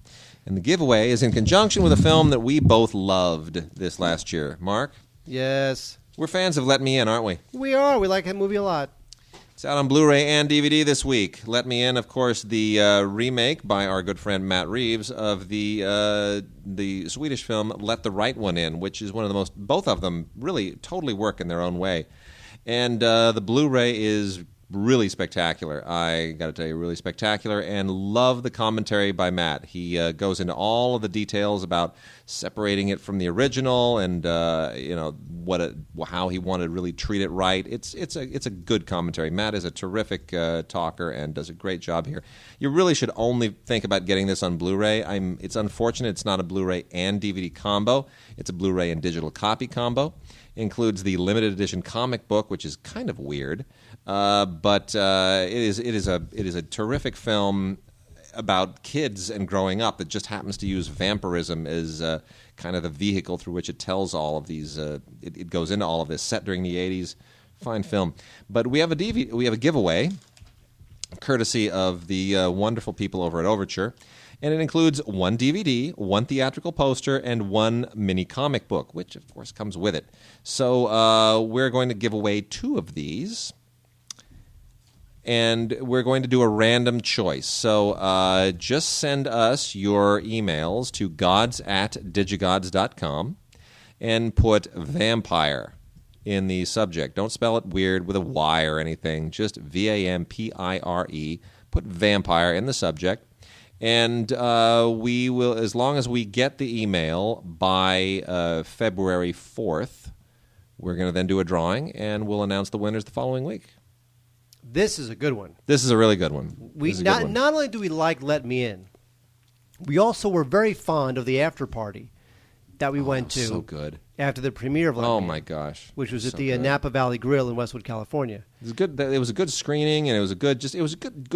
And the giveaway is in conjunction with a film that we both loved this last year. Mark? Yes. We're fans of Let Me In, aren't we? We are. We like that movie a lot. It's out on Blu-ray and DVD this week. Let Me In, of course, the remake by our good friend Matt Reeves of the Swedish film Let the Right One In, which is one of the most, both of them really totally work in their own way. And the Blu-ray is really spectacular. I got to tell you, really spectacular, and love the commentary by Matt. He goes into all of the details about separating it from the original, and how he wanted to really treat it right. It's a good commentary. Matt is a terrific talker and does a great job here. You really should only think about getting this on Blu-ray. It's unfortunate it's not a Blu-ray and DVD combo. It's a Blu-ray and digital copy combo. It includes the limited edition comic book, which is kind of weird, but it is a terrific film about kids and growing up that just happens to use vampirism as kind of the vehicle through which it tells all of these. It goes into all of this. Set during the 80s, fine film. But we have a giveaway, courtesy of the wonderful people over at Overture. And it includes one DVD, one theatrical poster, and one mini comic book, which, of course, comes with it. So we're going to give away 2 of these, and we're going to do a random choice. So just send us your emails to gods@digigods.com and put vampire in the subject. Don't spell it weird with a Y or anything. Just VAMPIRE. Put vampire in the subject. And we will, as long as we get the email by February 4th, we're going to then do a drawing, and we'll announce the winners the following week. This is a good one. This is a really good one. Not only do we like Let Me In, we also were very fond of the after party that we went to. So good. After the premiere of Let Me In. Oh, my gosh. Which was at the Napa Valley Grill in Westwood, California. It was good. It was a good screening, and it was a good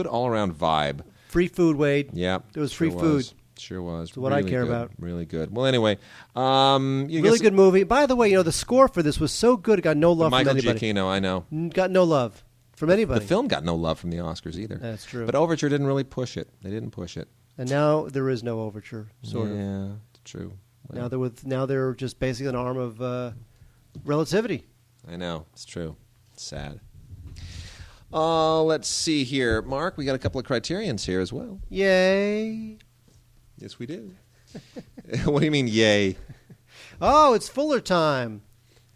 all-around vibe. Free food, Wade. Yeah. There was free food. Sure was. That's what I care about. Really good. Well, anyway. Really good movie. By the way, the score for this was so good, it got no love from anybody. Michael Giacchino, I know. Got no love from anybody. The film got no love from the Oscars either. That's true. But Overture didn't really push it. They didn't push it. And now there is no Overture, sort of. Yeah, it's true. Well, now they're just basically an arm of Relativity. I know. It's true. It's sad. Let's see here. Mark, we got a couple of criterions here as well. Yay. Yes, we do. What do you mean, yay? Oh, it's Fuller time.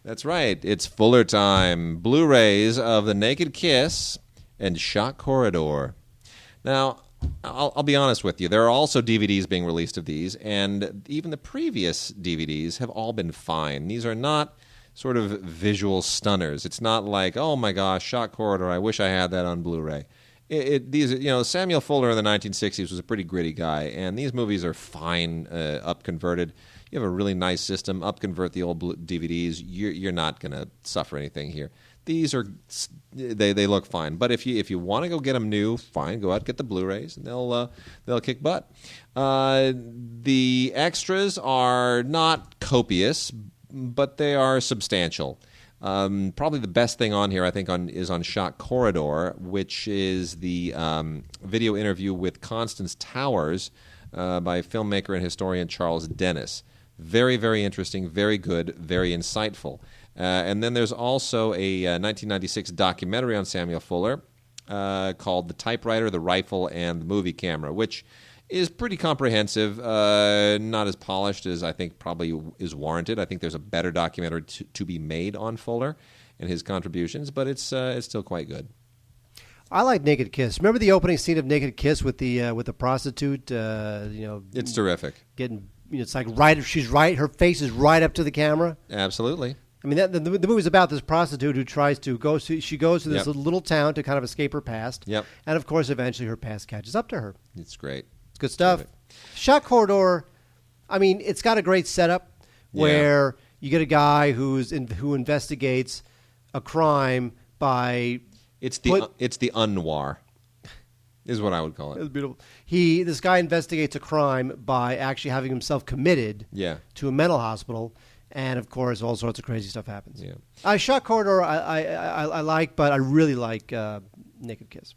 That's right. It's Fuller time. Blu-rays of The Naked Kiss and Shock Corridor. Now, I'll be honest with you. There are also DVDs being released of these, and even the previous DVDs have all been fine. These are not sort of visual stunners. It's not like, oh my gosh, Shock Corridor, I wish I had that on Blu-ray. Samuel Fuller in the 1960s was a pretty gritty guy, and these movies are fine up-converted. You have a really nice system, up-convert the old DVDs. You're not going to suffer anything here. These are they look fine, but if you want to go get them new, fine, go out get the Blu-rays, and they'll kick butt. The extras are not copious, but they are substantial. Probably the best thing on here, I think, is on Shock Corridor, which is the video interview with Constance Towers by filmmaker and historian Charles Dennis. Very, very interesting, very good, very insightful. And then there's also a 1996 documentary on Samuel Fuller called The Typewriter, the Rifle, and the Movie Camera, which is pretty comprehensive, not as polished as I think probably is warranted. I think there's a better documentary to be made on Fuller and his contributions, but it's still quite good. I like Naked Kiss. Remember the opening scene of Naked Kiss with the prostitute? It's terrific. It's like she's right. Her face is right up to the camera. Absolutely. I mean, the movie's about this prostitute who tries to go to. She goes to this little town to kind of escape her past. Yep. And of course, eventually, her past catches up to her. It's great. It's good stuff. Perfect. Shock Corridor. I mean, it's got a great setup where you get a guy who investigates a crime by It's the un-noir, is what I would call It it. was beautiful. This guy investigates a crime by actually having himself committed Yeah. to a mental hospital, and of course, all sorts of crazy stuff happens. Yeah. Shot Corridor, I like, but I really like Naked Kiss.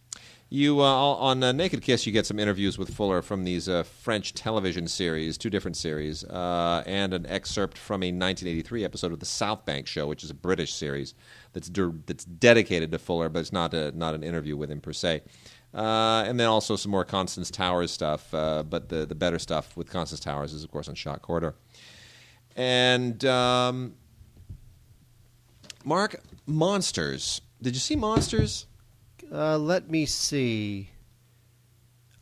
You on Naked Kiss, you get some interviews with Fuller from these French television series, 2 different series, and an excerpt from a 1983 episode of the South Bank Show, which is a British series that's dedicated to Fuller, but it's not an interview with him per se. And then also some more Constance Towers stuff, but the better stuff with Constance Towers is, of course, on Shot Corridor. And Mark, Monsters. Did you see Monsters? Let me see.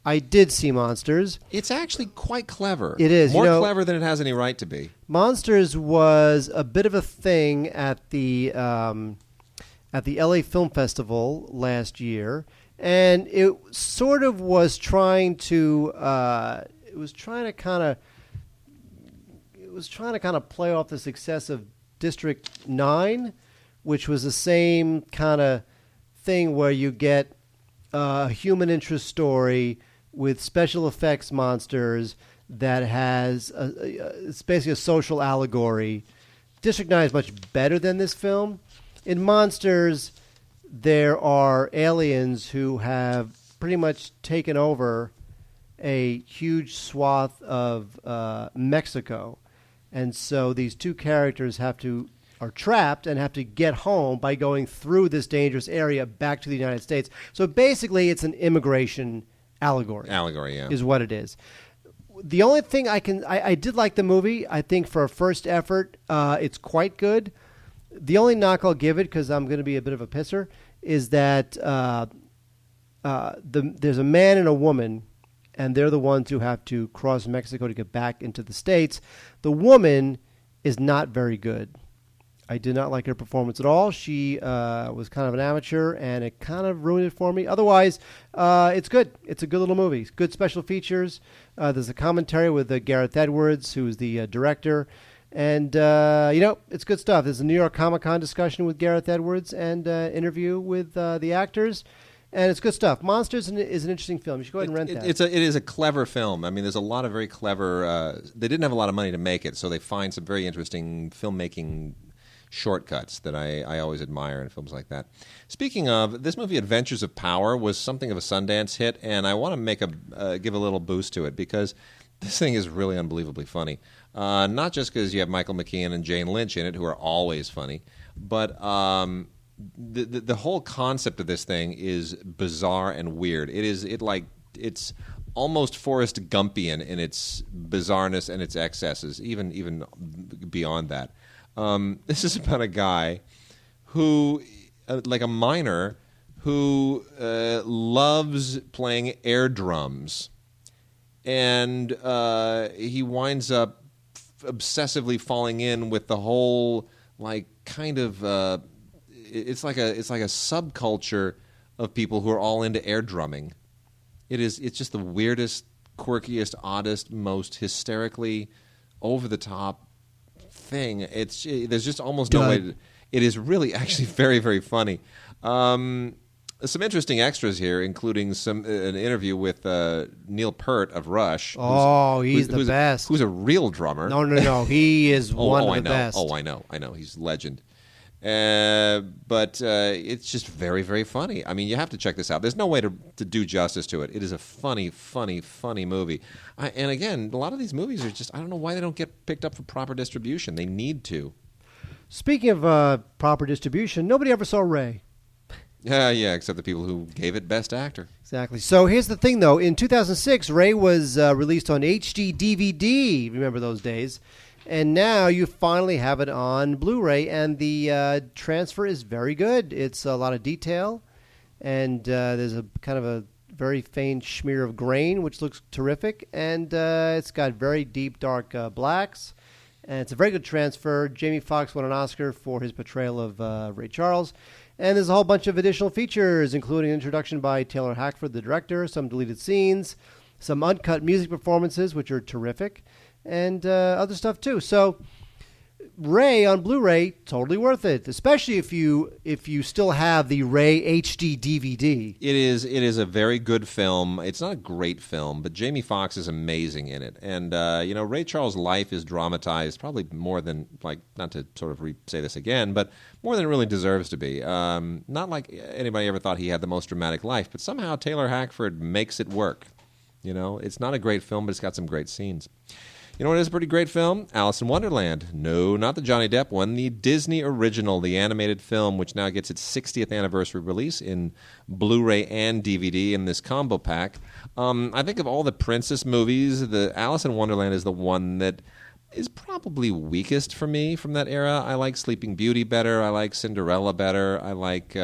I did see Monsters. It's actually quite clever. It is. More clever than it has any right to be. Monsters was a bit of a thing at the LA Film Festival last year, and it sort of was trying to kind of play off the success of District 9, which was the same kind of thing where you get a human interest story with special effects monsters that has it's basically a social allegory. District 9 is much better than this film. In Monsters, there are aliens who have pretty much taken over a huge swath of Mexico. And so these 2 characters are trapped and have to get home by going through this dangerous area back to the United States. So basically, it's an immigration allegory. Allegory, yeah. Is what it is. The only thing I did like the movie. I think for a first effort, it's quite good. The only knock I'll give it, because I'm going to be a bit of a pisser, is that there's a man and a woman, and they're the ones who have to cross Mexico to get back into the States. The woman is not very good. I did not like her performance at all. She was kind of an amateur, and it kind of ruined it for me. Otherwise, it's good. It's a good little movie. Good special features. There's a commentary with Gareth Edwards, who's the director. And, it's good stuff. There's a New York Comic-Con discussion with Gareth Edwards and interview with the actors. And it's good stuff. Monsters is an interesting film. You should go ahead and rent that. It is a clever film. I mean, there's a lot of very clever... they didn't have a lot of money to make it, so they find some very interesting filmmaking shortcuts that I always admire in films like that. Speaking of, this movie Adventures of Power was something of a Sundance hit, and I want to give a little boost to it because this thing is really unbelievably funny. Not just because you have Michael McKean and Jane Lynch in it, who are always funny, but the whole concept of this thing is bizarre and weird. It's almost Forrest Gumpian in its bizarreness and its excesses, even beyond that. This is about a guy who, like a miner, who loves playing air drums, and he winds up obsessively falling in with the whole it's like a subculture of people who are all into air drumming. It's just the weirdest, quirkiest, oddest, most hysterically over the top thing. There's just almost no way. It is really actually very, very funny. Some interesting extras here, including an interview with Neil Peart of Rush. He's the best. Who's a real drummer? No. He is one of the best. I know. He's a legend. But it's just very, very funny. I mean, you have to check this out. There's no way to do justice to it. It is a funny, funny, funny movie. And again, a lot of these movies are just, I don't know why they don't get picked up for proper distribution. They need to. Speaking of proper distribution, nobody ever saw Ray. Yeah, except the people who gave it Best Actor. Exactly. So here's the thing, though. In 2006, Ray was released on HD DVD. Remember those days? And now you finally have it on Blu-ray, and the transfer is very good. It's a lot of detail, and there's a kind of a very faint smear of grain, which looks terrific, and it's got very deep, dark blacks, and it's a very good transfer. Jamie Foxx won an Oscar for his portrayal of Ray Charles, and there's a whole bunch of additional features, including an introduction by Taylor Hackford, the director, some deleted scenes, some uncut music performances, which are terrific, and other stuff too. So Ray on Blu-ray, totally worth it, especially if you still have the Ray HD DVD. It is a very good film. It's not a great film, but Jamie Foxx is amazing in it. And Ray Charles' life is dramatized probably more than, like, not to sort of say this again, but more than it really deserves to be. Not like anybody ever thought he had the most dramatic life, but somehow Taylor Hackford makes it work. It's not a great film, but it's got some great scenes. You know what is a pretty great film? Alice in Wonderland. No, not the Johnny Depp one. The Disney original, the animated film, which now gets its 60th anniversary release in Blu-ray and DVD in this combo pack. I think of all the princess movies, the Alice in Wonderland is the one that is probably weakest for me from that era. I like Sleeping Beauty better. I like Cinderella better. I like...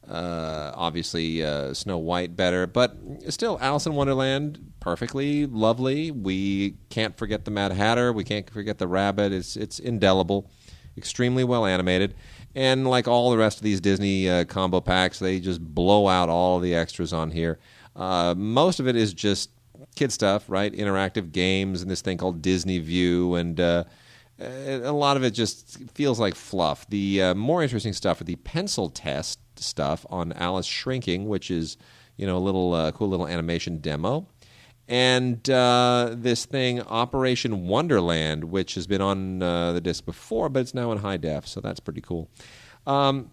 obviously Snow White better, but still Alice in Wonderland, perfectly lovely. We can't forget the Mad Hatter. We can't forget the Rabbit. It's indelible, extremely well animated. And like all the rest of these Disney combo packs, they just blow out all the extras on here. Most of it is just kid stuff, right? Interactive games and this thing called Disney View, and a lot of it just feels like fluff. The more interesting stuff are the pencil test stuff on Alice Shrinking, which is a little cool little animation demo, and this thing Operation Wonderland, which has been on the disc before, but it's now in high def, so that's pretty cool. And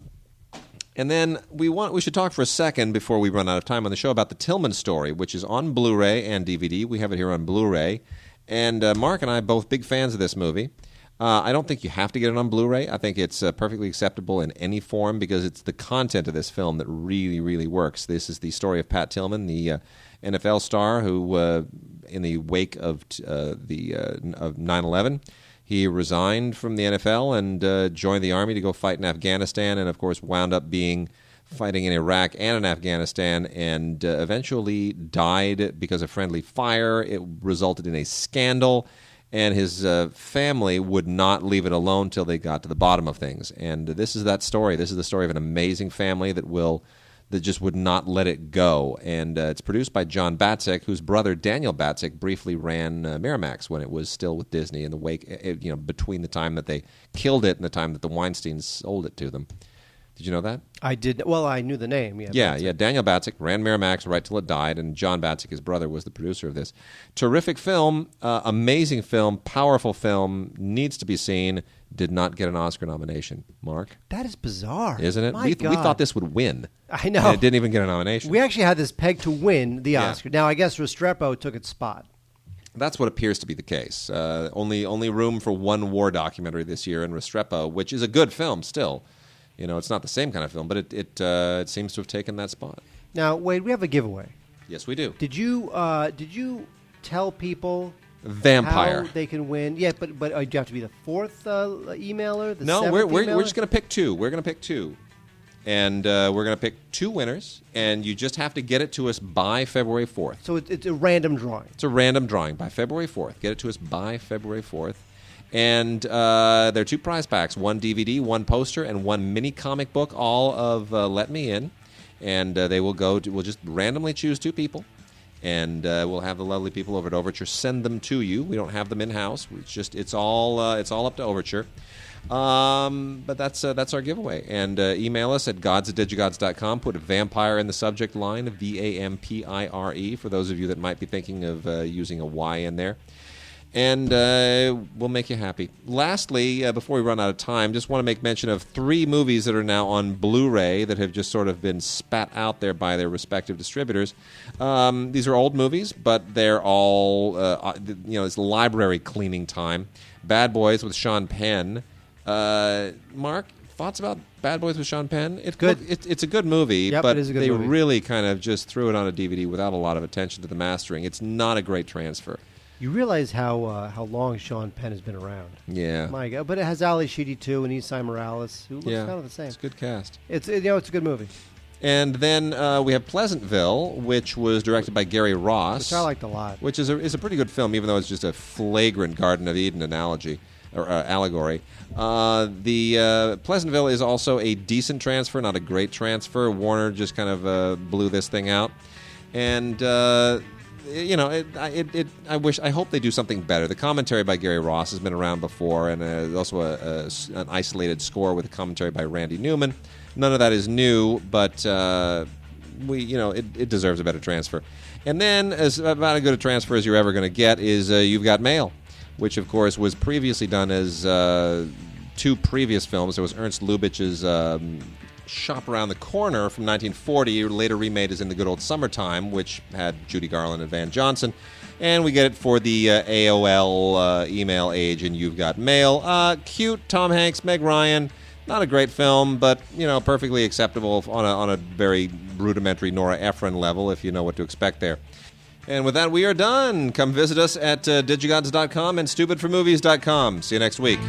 then we should talk for a second before we run out of time on the show about the Tillman Story, which is on Blu-ray and DVD. We have it here on Blu-ray, and Mark and I are both big fans of this movie. I don't think you have to get it on Blu-ray. I think it's perfectly acceptable in any form because it's the content of this film that really, really works. This is the story of Pat Tillman, the NFL star who, in the wake of 9/11, he resigned from the NFL and joined the Army to go fight in Afghanistan, and of course wound up fighting in Iraq and in Afghanistan, and eventually died because of friendly fire. It resulted in a scandal. And his family would not leave it alone till they got to the bottom of things. And this is that story. This is the story of an amazing family that just would not let it go. And it's produced by John Batzik, whose brother Daniel Batzik briefly ran Miramax when it was still with Disney in the wake, between the time that they killed it and the time that the Weinsteins sold it to them. Did you know that? I did. Well, I knew the name. Yeah. Daniel Batzik ran Miramax right till it died, and John Batzik, his brother, was the producer of this. Terrific film, amazing film, powerful film, needs to be seen. Did not get an Oscar nomination. Mark? That is bizarre. Isn't it? My We God. thought this would win. I know. And it didn't even get a nomination. We actually had this pegged to win the Yeah. Oscar. Now, I guess Restrepo took its spot. That's what appears to be the case. Only room for one war documentary this year in Restrepo, which is a good film still. It's not the same kind of film, but it seems to have taken that spot. Now, Wade, we have a giveaway. Yes, we do. Did you tell people Vampire. how they can win? Yeah, but do you have to be the fourth emailer? The No, seventh we're emailer? just going to pick two. We're going to pick two. And we're going to pick two winners, and you just have to get it to us by February 4th. So it's a random drawing. It's a random drawing by February 4th. Get it to us by February 4th. And there are two prize packs, one DVD, one poster, and one mini comic book, all of Let Me In. And we'll just randomly choose two people. And we'll have the lovely people over at Overture send them to you. We don't have them in-house. It's all up to Overture. But that's our giveaway. And email us at gods@digigods.com. Put vampire in the subject line, VAMPIRE, for those of you that might be thinking of using a Y in there. And we'll make you happy. Lastly, before we run out of time, just want to make mention of 3 movies that are now on Blu-ray that have just sort of been spat out there by their respective distributors. These are old movies, but they're all, it's library cleaning time. Bad Boys with Sean Penn. Mark, thoughts about Bad Boys with Sean Penn? It's good. It's a good movie, Yep, but it is a good they movie. really kind of just threw it on a DVD without a lot of attention to the mastering. It's not a great transfer. You realize how long Sean Penn has been around. Yeah. My God. But it has Ali Sheedy, too, and Esai Morales, who looks kind of the same. It's a good cast. It's a good movie, And then we have Pleasantville, which was directed by Gary Ross. which I liked a lot. Which is a pretty good film, even though it's just a flagrant Garden of Eden analogy or allegory. The Pleasantville is also a decent transfer, not a great transfer. Warner just kind of blew this thing out. And I hope they do something better. The commentary by Gary Ross has been around before, and also an isolated score with a commentary by Randy Newman. None of that is new, but it deserves a better transfer. And then, as about as good a transfer as you're ever going to get is You've Got Mail, which of course was previously done as two previous films. There was Ernst Lubitsch's Shop Around the Corner from 1940, later remade as In the Good Old Summertime, which had Judy Garland and Van Johnson. And we get it for the AOL email age in You've Got Mail. Cute, Tom Hanks, Meg Ryan. Not a great film, but perfectly acceptable on a very rudimentary Nora Ephron level, if you know what to expect there. And with that, we are done. Come visit us at digigods.com and stupidformovies.com. See you next week.